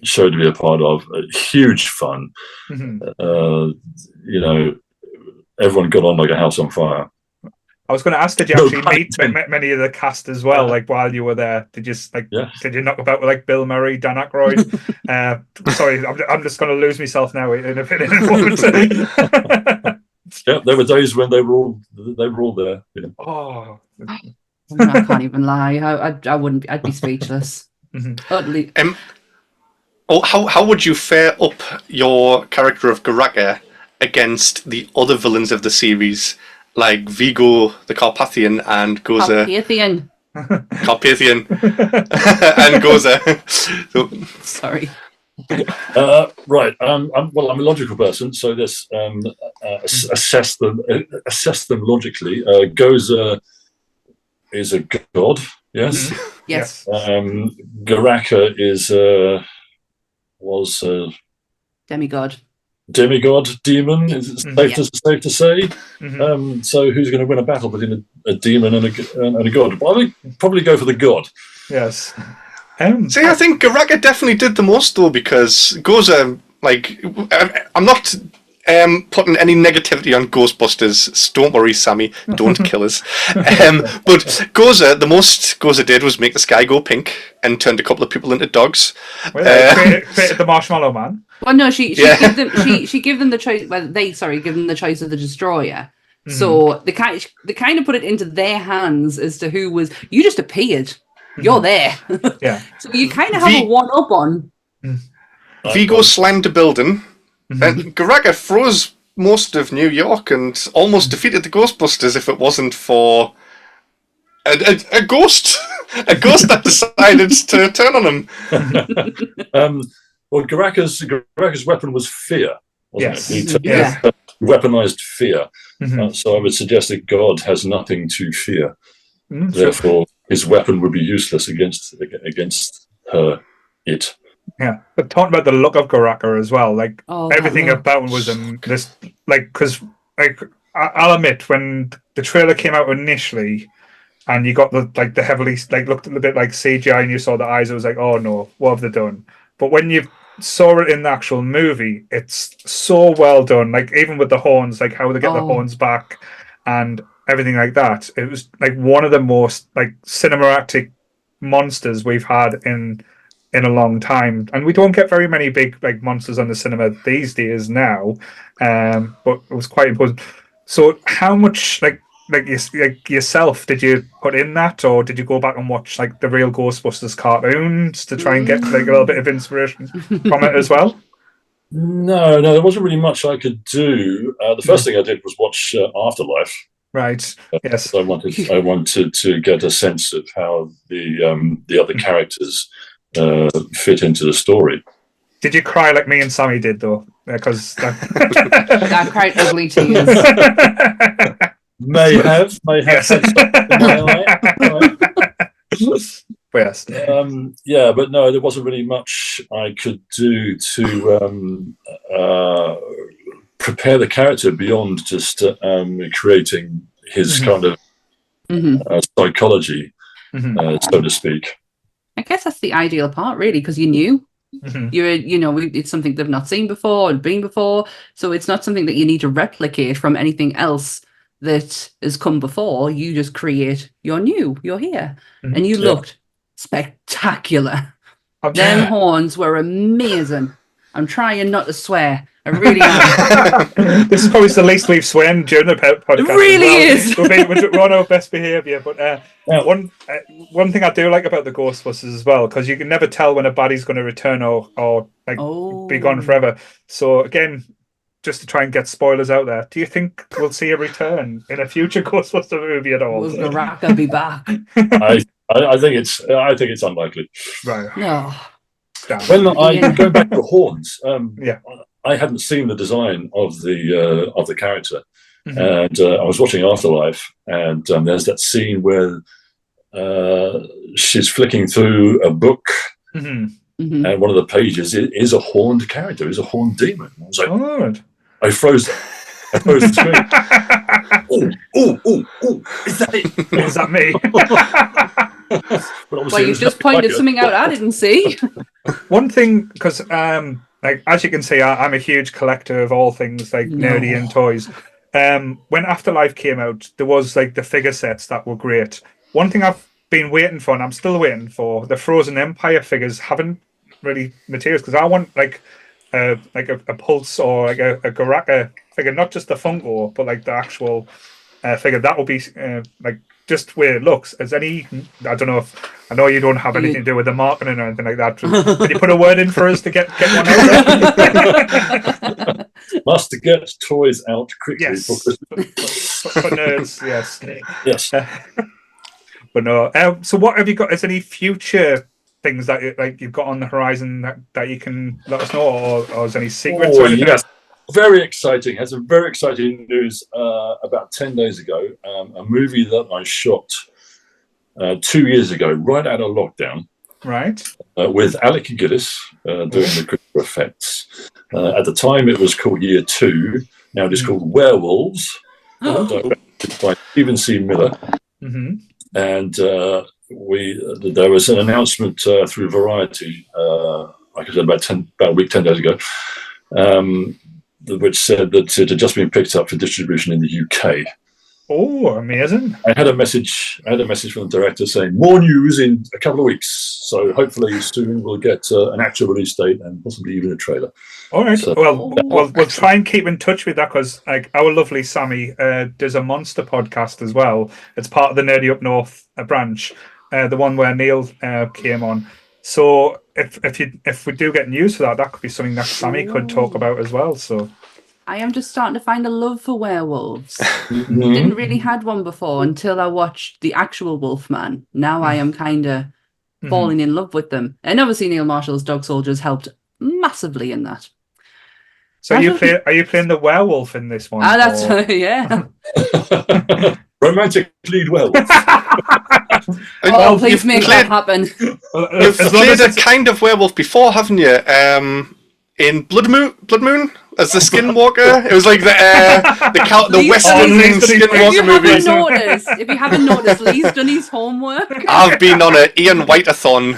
Speaker 3: show to be a part of. Huge fun. You know, everyone got on like a house on fire.
Speaker 2: I was going to ask, did you actually meet many of the cast as well? Like, while you were there, did you knock about with like Bill Murray, Dan Aykroyd? Sorry, I'm just going to lose myself now in a moment.
Speaker 3: Yeah, there were days when they were all there. You know.
Speaker 2: Oh,
Speaker 1: I can't even lie. I wouldn't. I'd be speechless. Totally.
Speaker 4: How would you fare up your character of Garaka against the other villains of the series, like Vigo the Carpathian and Gozer? Carpathian and Gozer.
Speaker 1: Sorry.
Speaker 3: Right. I'm a logical person, so let's assess them logically. Gozer is a god. Yes.
Speaker 1: Yes.
Speaker 3: Garaka was a
Speaker 1: demigod,
Speaker 3: demon. Is it safe to say? So who's going to win a battle between a demon and a god? Well, I think probably go for the god.
Speaker 2: Yes.
Speaker 4: See, I think Garaka definitely did the most, though, because Gozer, like, I'm not putting any negativity on Ghostbusters. So don't worry, Sammy, don't kill us. But Gozer, the most Gozer did was make the sky go pink and turned a couple of people into dogs.
Speaker 2: Well, created the Marshmallow Man.
Speaker 1: Well, no, she gave them the choice. Well, give them the choice of the destroyer. So they kind of put it into their hands as to who was. You just appeared. You're there.
Speaker 2: Yeah.
Speaker 1: So you kind of have a one up on.
Speaker 4: Vigo slammed a building. And Garaka froze most of New York and almost defeated the Ghostbusters if it wasn't for a ghost. A ghost that decided to turn on him.
Speaker 3: Well, Garaka's weapon was fear, wasn't it? He weaponized fear. So I would suggest that God has nothing to fear. Therefore, his weapon would be useless against it.
Speaker 2: Yeah, but talking about the look of Garaka as well, like everything about him was this, like, because like I'll admit, when the trailer came out initially, and you got the heavily looked a bit like CGI, and you saw the eyes, it was like, oh no, what have they done? But when you saw it in the actual movie, it's so well done. Like, even with the horns, like how they get the horns back, and everything like that. It was like one of the most like cinematic monsters we've had in a long time, and we don't get very many big like monsters on the cinema these days now. But it was quite important. So how much, like, like yourself, did you put in that, or did you go back and watch like the real Ghostbusters cartoons to try and get like a little bit of inspiration from it as well?
Speaker 3: No, there wasn't really much I could do. The first thing I did was watch Afterlife.
Speaker 2: Right. Yes.
Speaker 3: I wanted to get a sense of how the other characters fit into the story.
Speaker 2: Did you cry like me and Sammy did though? Because
Speaker 1: That cried ugly tears.
Speaker 3: May have
Speaker 2: Yes.
Speaker 3: had something in my eye.
Speaker 2: Yes.
Speaker 3: But no, there wasn't really much I could do to prepare the character beyond just creating his kind of psychology, so to speak.
Speaker 1: I guess that's the ideal part, really, because you knew. It's something they've not seen before and been before, so it's not something that you need to replicate from anything else that has come before. You just create your new. You're here, and you looked spectacular. Them horns were amazing. I'm trying not to swear. I really am.
Speaker 2: This is probably the least we've sworn during the podcast.
Speaker 1: It really is.
Speaker 2: We're on our best behaviour, but one thing I do like about the Ghostbusters as well, because you can never tell when a baddie's going to return or be gone forever. So again, just to try and get spoilers out there, do you think we'll see a return in a future Ghostbuster movie at all?
Speaker 1: Will Baraka be back?
Speaker 3: I think it's unlikely.
Speaker 2: Right.
Speaker 1: No.
Speaker 3: When I go back to horns, I hadn't seen the design of the character, and I was watching Afterlife, and there's that scene where she's flicking through a book, and one of the pages is a horned character, is a horned demon. I was like, I froze the screen. Is that it?
Speaker 2: Is that me?
Speaker 1: Well, you just pointed something out I didn't see.
Speaker 2: One thing, because like as you can see, I'm a huge collector of all things like nerdy and toys. When Afterlife came out, there was like the figure sets that were great. One thing I've been waiting for, and I'm still waiting for, the Frozen Empire figures haven't really materials, because I want like a Pulse or like a Garaka figure, not just the Funko, but like the actual figure. That will be like just where it looks. As any, I don't know if I know you don't have anything to do with the marketing or anything like that. Can you put a word in for us to get one out there?
Speaker 3: Must get toys out quickly.
Speaker 2: Yes, for nerds. Yes. But no. So what have you got? Is any future things that you've got on the horizon that you can let us know, or is any secrets?
Speaker 3: Yes. Very exciting. Had some very exciting news about 10 days ago. A movie that I shot 2 years ago, right out of lockdown.
Speaker 2: Right.
Speaker 3: With Alec Gillis doing the critical effects. At the time, it was called Year 2. Now it is called Werewolves, directed by Stephen C. Miller. And there was an announcement through Variety, like I said, about a week, 10 days ago, which said that it had just been picked up for distribution in the UK.
Speaker 2: Oh, amazing!
Speaker 3: I had a message from the director saying more news in a couple of weeks. So hopefully soon we'll get an actual release date and possibly even a trailer.
Speaker 2: All right. So, we'll try and keep in touch with that, because like our lovely Sammy does a monster podcast as well. It's part of the Nerdy Up North branch, the one where Neil came on. So if we do get news for that, that could be something that Sammy could talk about as well. So
Speaker 1: I am just starting to find a love for werewolves. Didn't really had one before until I watched the actual Wolfman. Now I am kind of falling in love with them. And obviously Neil Marshall's Dog Soldiers helped massively in that.
Speaker 2: So are you playing the werewolf in this one?
Speaker 1: That's yeah.
Speaker 3: Romantic lead werewolf.
Speaker 1: Please make that happen.
Speaker 4: You've played a kind of werewolf before, haven't you? In Blood Moon as the Skinwalker. It was like the Western Skinwalker movie.
Speaker 1: If you haven't noticed, Lee's done his homework.
Speaker 4: I've been on an Ian Whyte-a-thon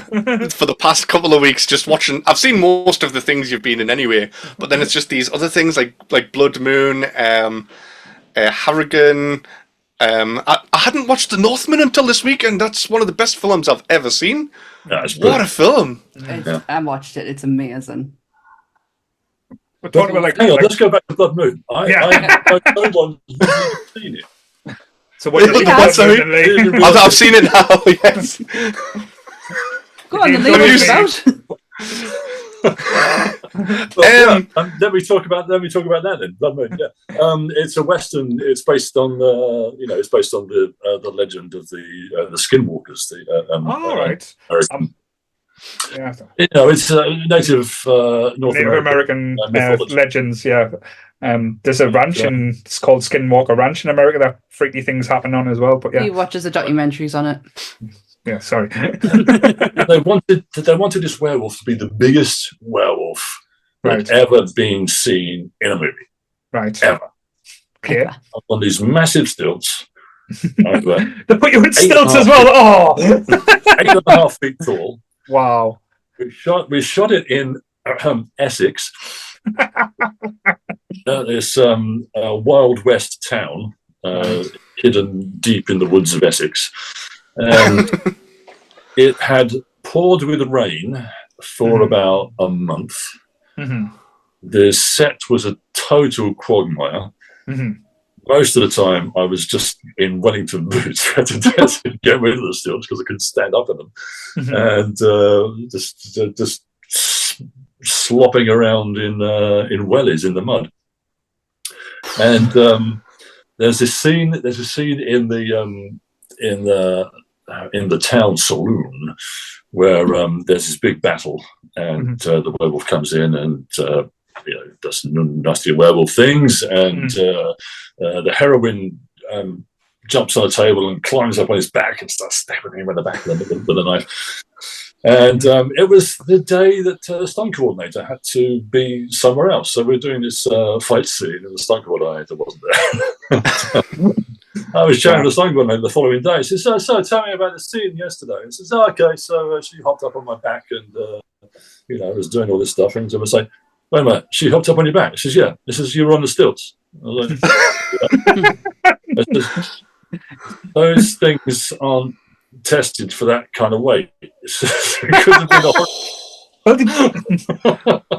Speaker 4: for the past couple of weeks, just watching. I've seen most of the things you've been in anyway, but then it's just these other things like Blood Moon, Harrigan. I hadn't watched The Northman until this week, and that's one of the best films I've ever seen. What a film!
Speaker 1: I watched it. It's amazing.
Speaker 2: We're talking about
Speaker 3: Hang on, let's go back to Blood Moon. I no one's seen it.
Speaker 2: So what do you
Speaker 4: Yeah.
Speaker 2: think?
Speaker 4: Sorry. I've seen it now. Yes.
Speaker 1: Go on, then,
Speaker 2: Don't
Speaker 1: Lee,
Speaker 2: use
Speaker 1: what's it about?
Speaker 3: Let me talk about that then. Blood Moon, yeah. It's a western. It's based on it's based on the legend of the Skinwalkers.
Speaker 2: All right. Yeah.
Speaker 3: It's native North
Speaker 2: Native American
Speaker 3: mythology.
Speaker 2: legends. Yeah. There's a ranch it's called Skinwalker Ranch in America that freaky things happen on as well. But yeah.
Speaker 1: He watches the documentaries on it.
Speaker 2: Yeah. Sorry.
Speaker 3: They wanted this werewolf to be the biggest werewolf that ever been seen in a movie.
Speaker 2: Right.
Speaker 3: Ever.
Speaker 2: Okay.
Speaker 3: On these massive stilts.
Speaker 2: They put you in stilts as well. Oh,
Speaker 3: 8.5 feet tall.
Speaker 2: Wow.
Speaker 3: We shot it in Essex. This Wild West town, hidden deep in the woods of Essex. And it had poured with rain for about a month.
Speaker 2: Mm-hmm.
Speaker 3: The set was a total quagmire.
Speaker 2: Mm-hmm.
Speaker 3: Most of the time, I was just in Wellington boots, had to get rid of the stilts because I couldn't stand up in them, and just slopping around in wellies in the mud. And there's a scene in the town saloon where there's this big battle, and the werewolf comes in and does some nasty werewolf things, and the heroine jumps on a table and climbs up on his back and starts stabbing him in the back with a knife. And it was the day that the stunt coordinator had to be somewhere else, so we're doing this fight scene, and the stunt coordinator wasn't there. I was chatting to the stunt coordinator the following day. He says, so tell me about the scene yesterday. He says, okay, so she hopped up on my back and was doing all this stuff, and I was like, wait a minute, she hopped up on your back? She says, yeah. He says, you were on the stilts. I was like, those things aren't tested for that kind of weight. It could have been
Speaker 2: Well,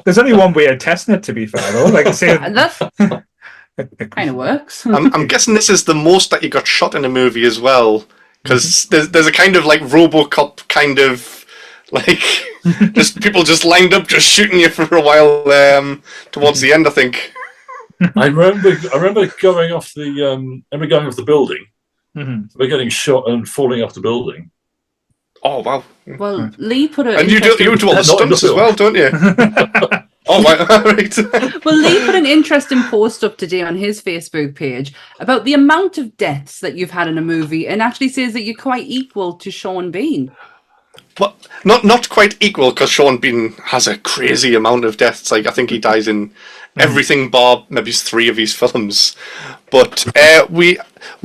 Speaker 2: there's only one way of testing it, to be fair, though. Like, say,
Speaker 1: That kind of works.
Speaker 4: I'm guessing this is the most that you got shot in a movie as well, because there's a kind of like RoboCop kind of like just people just lined up, just shooting you for a while towards the end, I think.
Speaker 3: I remember going off the building. We're getting shot and falling off the building.
Speaker 4: Oh wow!
Speaker 1: Well, Lee put it.
Speaker 4: And you do all the stunts as well, don't you? Oh right.
Speaker 1: Well, Lee put an interesting post up today on his Facebook page about the amount of deaths that you've had in a movie, and actually says that you're quite equal to Sean Bean.
Speaker 4: Well, not quite equal, because Sean Bean has a crazy amount of deaths. Like I think he dies in everything bar maybe 3 of his films. But we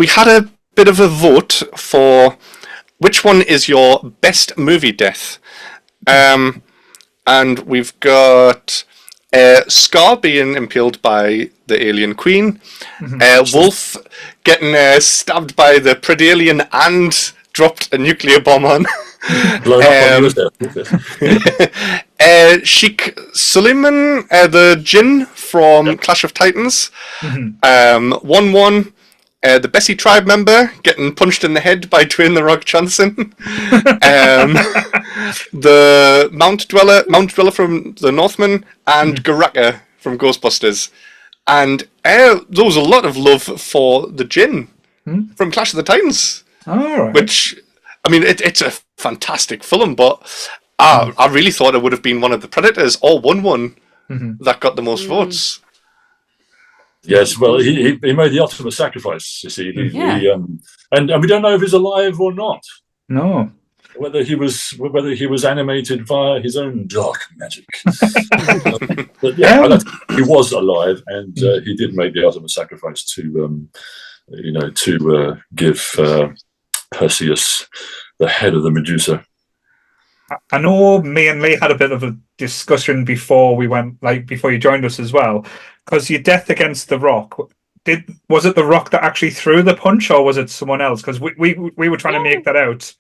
Speaker 4: had a bit of a vote for which one is your best movie death, and we've got Scar being impaled by the alien queen, Wolf getting stabbed by the Predalien and dropped a nuclear bomb on. Sheikh Suleiman, the Jinn from Clash of Titans, 1-1. The Bessie tribe member getting punched in the head by Dwayne The Rock Johnson. The Mount Dweller from The Northman, and Garaka from Ghostbusters. And there was a lot of love for the Jinn from Clash of the Titans.
Speaker 2: All right.
Speaker 4: Which, I mean, it's a fantastic film, but I really thought it would have been one of the Predators or 1-1 that got the most votes.
Speaker 3: Yes, well, he made the ultimate sacrifice. You see, and we don't know if he's alive or not.
Speaker 2: No,
Speaker 3: whether he was animated via his own dark magic. But he was alive, and he did make the ultimate sacrifice to give Perseus the head of the Medusa.
Speaker 2: I know me and Lee had a bit of a discussion before you joined us as well, because your death against the Rock, was it the Rock that actually threw the punch, or was it someone else? Because we were trying to make that out.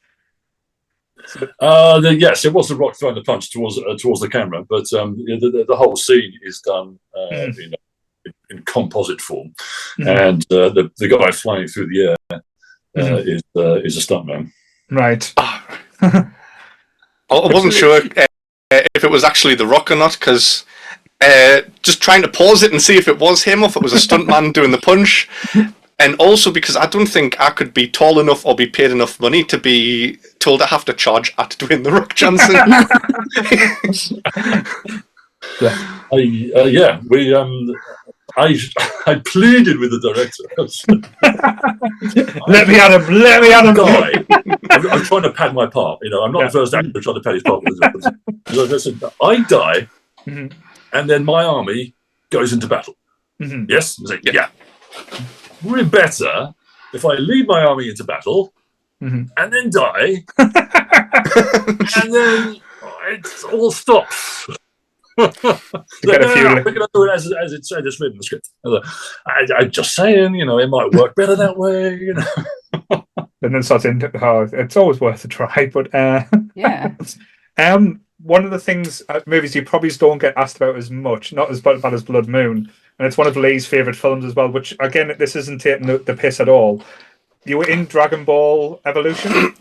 Speaker 3: Yes, it was the Rock throwing the punch towards the camera, but the whole scene is done in composite form, and the guy flying through the air is a stuntman.
Speaker 2: Right.
Speaker 4: I wasn't sure if it was actually The Rock or not, because just trying to pause it and see if it was him or if it was a stuntman doing the punch. And also because I don't think I could be tall enough or be paid enough money to be told I have to charge at Dwayne The Rock Johnson.
Speaker 3: I pleaded with the director.
Speaker 2: Let me at him. Let me at him.
Speaker 3: Die. I'm trying to pad my part. I'm not the first actor trying to pad his part. I die, and then my army goes into battle. Yes? Yeah. Would it better if I lead my army into battle and then die, and then it all stops? We're going to do it as it's written in the script. I'm just saying, it might work better that way.
Speaker 2: And then starts into it's always worth a try. But
Speaker 1: yeah.
Speaker 2: One of the things movies you probably don't get asked about as much, not as bad as Blood Moon, and it's one of Lee's favourite films as well. Which again, this isn't taking the piss at all. You were in Dragon Ball Evolution.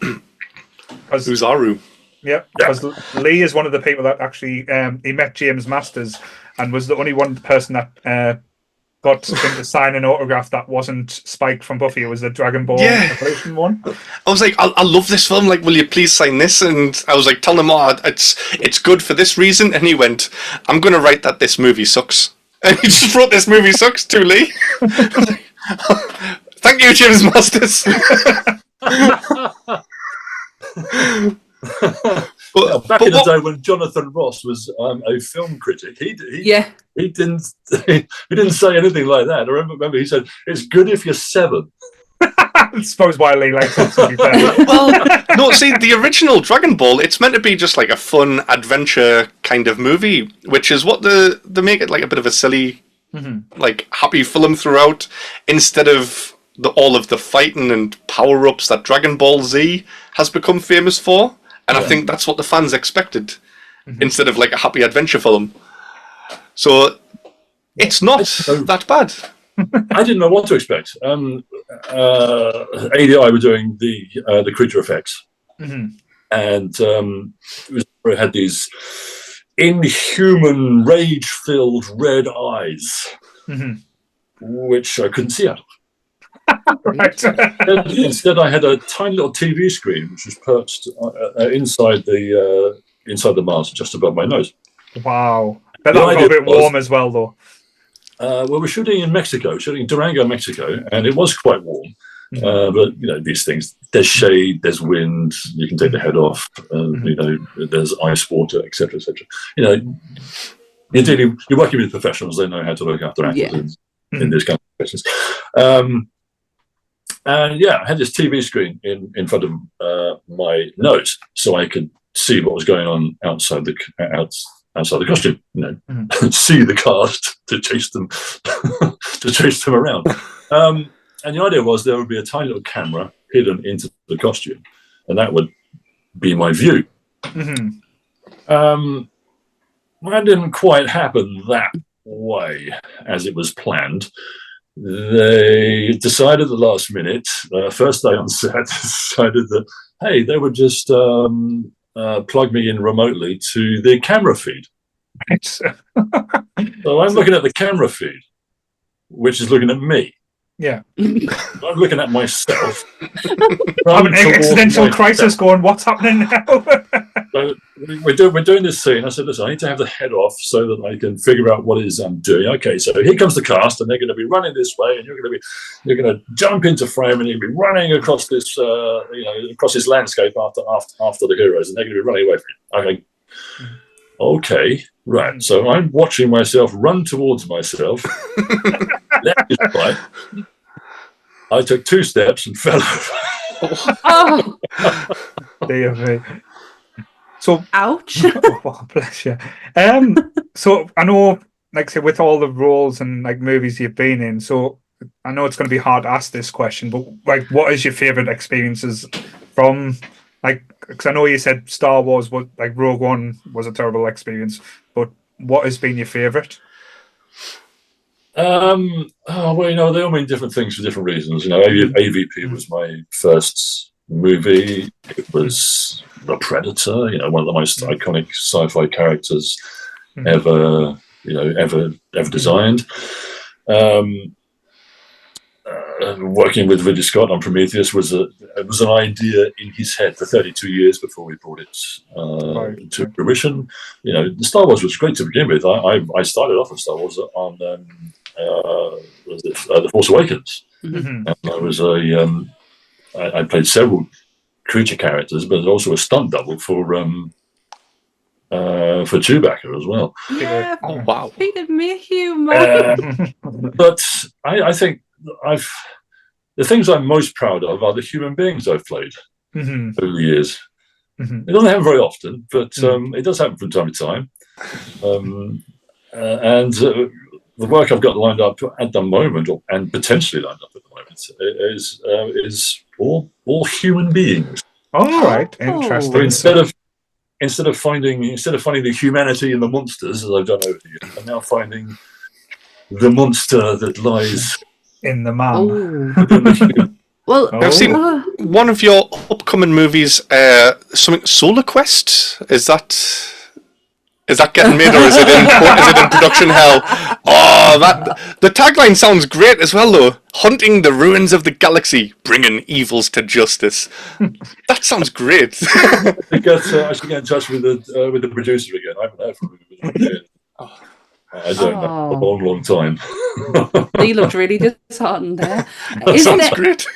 Speaker 4: Who's Aru?
Speaker 2: Yeah, because Lee is one of the people that actually he met James Masters and was the only one person that got him to sign an autograph that wasn't Spike from Buffy. It was the Dragon Ball Evolution one.
Speaker 4: I was like, I love this film. Like, will you please sign this? And I was like, tell him, it's good for this reason. And he went, I'm going to write that this movie sucks. And he just wrote this movie sucks to Lee. Thank you, James Masters.
Speaker 3: Back in the day when Jonathan Ross was a film critic, he didn't say anything like that. I remember he said, "It's good if you're 7."
Speaker 2: I suppose why Lee likes it, to be fair.
Speaker 4: Well, no, see, the original Dragon Ball, it's meant to be just like a fun adventure kind of movie, which is what they make it like a bit of a silly, like happy film throughout, instead of all of the fighting and power-ups that Dragon Ball Z has become famous for. And I think that's what the fans expected, instead of like a happy adventure film. So it's not that bad.
Speaker 3: I didn't know what to expect. ADI were doing the creature effects, and it had these inhuman, rage-filled red eyes, which I couldn't see out of.
Speaker 2: Right.
Speaker 3: Instead, I had a tiny little TV screen which was perched inside the mask, just above my nose.
Speaker 2: Wow, but that got a bit warm as well, though.
Speaker 3: Well, we're shooting in Durango, Mexico, and it was quite warm. But these things, there's shade, there's wind, you can take the head off. There's ice water, etc., etc. You're working with professionals; they know how to look after actors in this kind of questions. And I had this TV screen in front of my nose, so I could see what was going on outside the costume. See the cast to chase them around. And the idea was there would be a tiny little camera hidden into the costume, and that would be my view. That didn't quite happen that way as it was planned. They decided at the last minute, first day on set, decided that, hey, they would just plug me in remotely to the camera feed. So I'm looking at the camera feed, which is looking at me.
Speaker 2: Yeah.
Speaker 3: I'm looking at myself.
Speaker 2: I'm an existential crisis going, what's happening now?
Speaker 3: So we're doing this scene. I said, listen, I need to have the head off so that I can figure out what it is I'm doing. Okay, so here comes the cast, and they're going to be running this way, and you're going to jump into frame, and you'll be running across this across this landscape after the heroes, and they're going to be running away from you. Okay, right. So I'm watching myself run towards myself. Left is right. I took 2 steps and fell over.
Speaker 1: Oh,
Speaker 2: Dear me. So,
Speaker 1: ouch.
Speaker 2: Oh, bless you. So I know, like I say, with all the roles and like movies you've been in, so I know it's going to be hard to ask this question, but like, what is your favorite experiences from, like, because I know you said Star Wars was like Rogue One was a terrible experience, but what has been your favorite?
Speaker 3: Oh, well, they all mean different things for different reasons. AVP was my first movie. It was The Predator, one of the most iconic sci-fi characters ever designed. Working with Ridley Scott on Prometheus was an idea in his head for 32 years before we brought it to fruition. The Star Wars was great to begin with. I started off with Star Wars on The Force Awakens. And I played several creature characters, but also a stunt double for Chewbacca as well.
Speaker 1: Yeah.
Speaker 4: Oh wow!
Speaker 1: Peter Mayhew, man.
Speaker 3: But I think the things I'm most proud of are the human beings I've played over the years. It doesn't happen very often, but it does happen from time to time. And the work I've got lined up at the moment, and potentially lined up at the moment, is all human beings.
Speaker 2: All right, interesting.
Speaker 3: So instead of finding the humanity in the monsters, as I've done over the years, I'm now finding the monster that lies
Speaker 2: in the man.
Speaker 3: within the human.
Speaker 1: Well,
Speaker 4: I've seen one of your upcoming movies, something Solar Quest. Is that getting made, or is it in production hell? Oh, the tagline sounds great as well, though. Hunting the ruins of the galaxy, bringing evils to justice. That sounds great.
Speaker 3: I should get in touch with the producer again. I haven't heard from him. I don't know, a long, long time.
Speaker 1: He looked really disheartened there.
Speaker 4: Sounds great.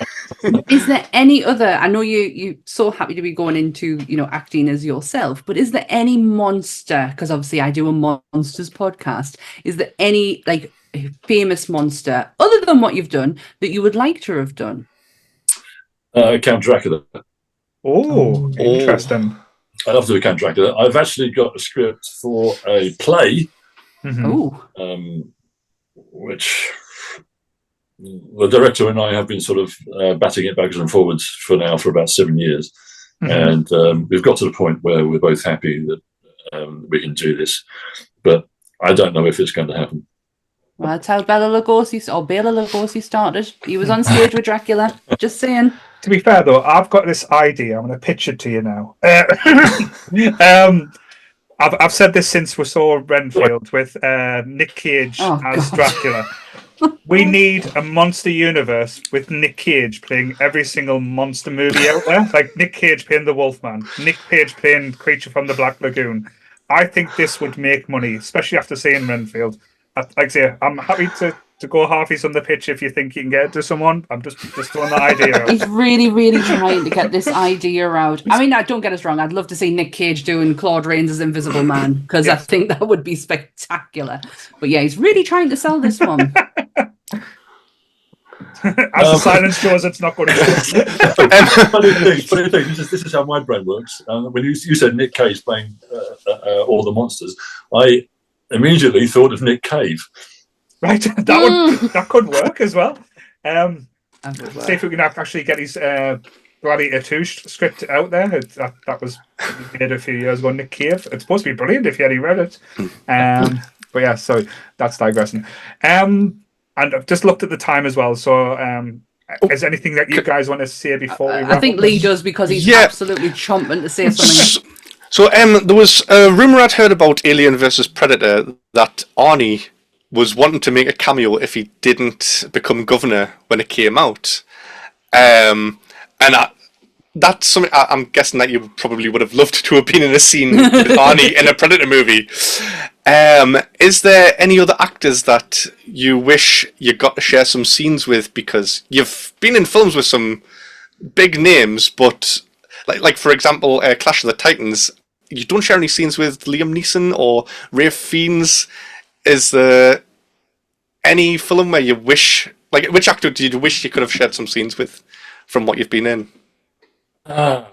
Speaker 1: Is there any other? I know you're so happy to be going into acting as yourself, but is there any monster? Because obviously I do a monsters podcast. Is there any famous monster other than what you've done that you would like to have done?
Speaker 3: Count Dracula.
Speaker 2: Oh, interesting.
Speaker 3: I love to do Count Dracula. I've actually got a script for a play. Which the director and I have been sort of batting it backwards and forwards for about 7 years, and we've got to the point where we're both happy that we can do this, but I don't know if it's going to happen.
Speaker 1: Well, that's how Bela Lugosi started. He was on stage with Dracula. Just saying.
Speaker 2: To be fair, though, I've got this idea. I'm going to pitch it to you now. I've said this since we saw Renfield with Nick Cage as Dracula. We need a monster universe with Nick Cage playing every single monster movie out there. Like Nick Cage playing the Wolfman, Nick Cage playing Creature from the Black Lagoon. I think this would make money, especially after seeing Renfield. Like I say, I'm happy to go halfies on the pitch if you think you can get it to someone. I'm just throwing the idea out.
Speaker 1: He's really, really trying to get this idea out. I mean, don't get us wrong. I'd love to see Nick Cage doing Claude Rains' Invisible Man, because I think that would be spectacular. But yeah, he's really trying to sell this one.
Speaker 2: As the silence shows, it's not going to
Speaker 3: Funny thing, this is how my brain works. When you said Nick Cage playing all the monsters, I immediately thought of Nick Cave.
Speaker 2: Right, that could work as well. See if we can actually get his Gladiator 2 script out there. That was made a few years ago. Nick Cave. It's supposed to be brilliant if you had read it. But yeah, sorry, that's digressing. And I've just looked at the time as well. So, is there anything that you guys want to say before we wrap
Speaker 1: I think
Speaker 2: up?
Speaker 1: Lee does, because he's absolutely chomping to say something.
Speaker 4: So, there was a rumor I'd heard about Alien versus Predator that Arnie was wanting to make a cameo if he didn't become governor when it came out. And that's something I'm guessing that you probably would have loved to have been in a scene with Arnie in a Predator movie. Is there any other actors that you wish you got to share some scenes with? Because you've been in films with some big names, but like for example, Clash of the Titans, you don't share any scenes with Liam Neeson or Ralph Fiennes. Is there any film where you wish, which actor do you wish you could have shared some scenes with from what you've been in?
Speaker 3: The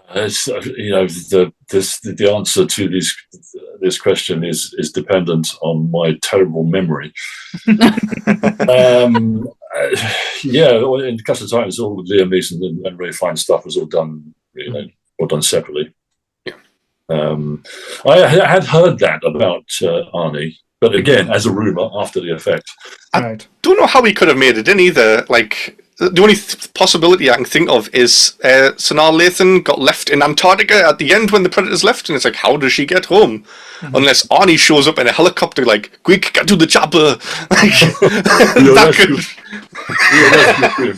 Speaker 3: answer to this question is dependent on my terrible memory. In Clash of Titans, all Liam Neeson and Ray Fiennes stuff was all done, all done separately.
Speaker 4: Yeah.
Speaker 3: I had heard that about Arnie. but again, as a rumor after the effect.
Speaker 2: Right.
Speaker 4: Don't know how he could have made it in either. Like, the only possibility I can think of is Sanaa Lathan got left in Antarctica at the end when the Predators left, and it's like, how does she get home? Unless Arnie shows up in a helicopter, like, quick, get to the chopper. Like, that could...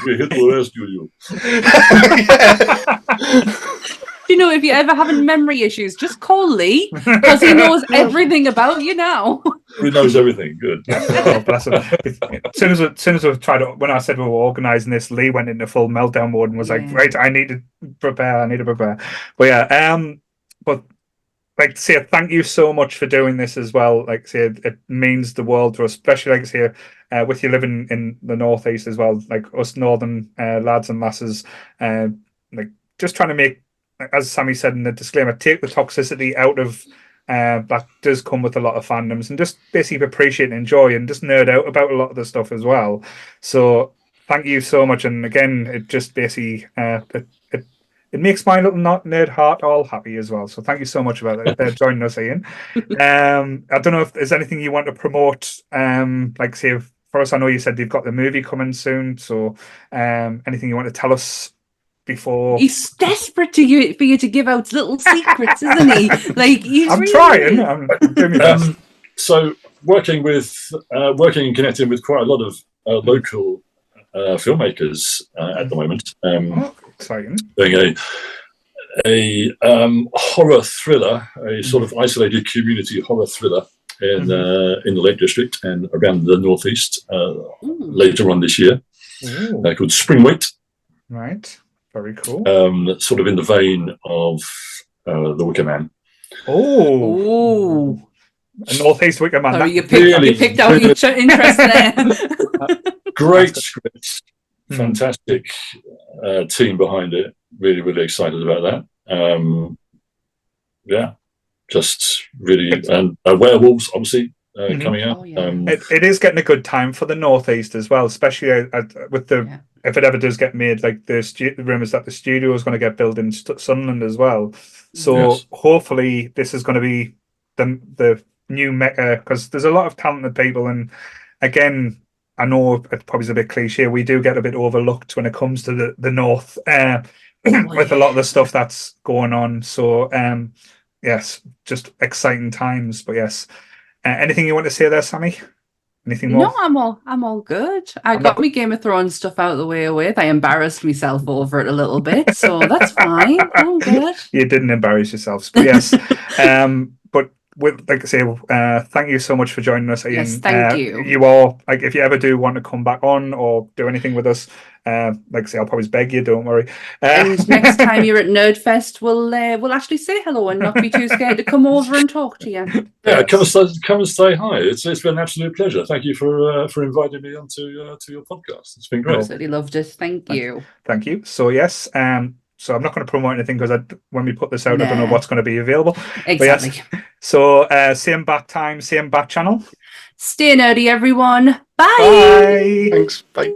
Speaker 3: We hit the rescue you.
Speaker 1: You know, if you're ever having memory issues, just call Lee, because he knows everything about you now.
Speaker 3: He knows everything. Good.
Speaker 2: Oh, bless him. As soon as we tried to, when I said we were organising this, Lee went into full meltdown mode and was like, "Right, I need to prepare. But yeah, but like say, thank you so much for doing this as well. Like say, it means the world to us, especially like say, with you living in the northeast as well, like us northern lads and lasses, like just trying to make, as Sammy said in the disclaimer, take the toxicity out of that does come with a lot of fandoms, and just basically appreciate and enjoy and just nerd out about a lot of the stuff as well. So thank you so much, and again, it just basically it makes my little nerd heart all happy as well. So thank you so much about that. Joining us, Ian. I don't know if there's anything you want to promote, like say for us. I know you said you've got the movie coming soon, so anything you want to tell us before?
Speaker 1: He's desperate for you to give out little secrets, isn't he? Like
Speaker 2: I'm trying. I'm doing my best.
Speaker 3: So working and connecting with quite a lot of local filmmakers at the moment.
Speaker 2: Exciting.
Speaker 3: Doing a horror thriller, a sort of isolated community horror thriller in the Lake District and around the northeast later on this year, called Springweight.
Speaker 2: Right. Very cool.
Speaker 3: Sort of in the vein of The Wicker Man.
Speaker 2: Oh. A northeast Wicker Man.
Speaker 1: Oh, you picked out your interest there.
Speaker 3: Great script. Fantastic team behind it. Really, really excited about that. Yeah. Just really... And werewolves, obviously, coming out.
Speaker 1: Oh, yeah.
Speaker 2: It is getting a good time for the northeast as well, especially with the... Yeah. If it ever does get made, like the rumours that the studio is going to get built in Sunderland as well. So hopefully this is going to be the new mecca, because there's a lot of talented people. And again, I know it probably is a bit cliche. We do get a bit overlooked when it comes to the north with a lot of the stuff that's going on. So yes, just exciting times. But yes, anything you want to say there, Sammy? Anything more?
Speaker 1: No, I'm all good. I got my Game of Thrones stuff out of the way with. I embarrassed myself over it a little bit, so that's fine. I'm good.
Speaker 2: You didn't embarrass yourselves, but yes. But like I say, thank you so much for joining us, Ian.
Speaker 1: Yes, thank you.
Speaker 2: You all, like, if you ever do want to come back on or do anything with us, like I say, I'll probably beg you. Don't worry.
Speaker 1: And next time you're at Nerdfest, we'll actually say hello and not be too scared to come over and talk to you.
Speaker 3: Yeah, come and say hi. It's been an absolute pleasure. Thank you for inviting me onto to your podcast. It's been great.
Speaker 1: Absolutely loved it. Thank you.
Speaker 2: Thank you. So yes, so I'm not going to promote anything because when we put this out, I don't know what's going to be available.
Speaker 1: Exactly.
Speaker 2: Yes, so same bat time, same bat channel.
Speaker 1: Stay nerdy, everyone. Bye.
Speaker 2: Bye.
Speaker 4: Thanks. Bye.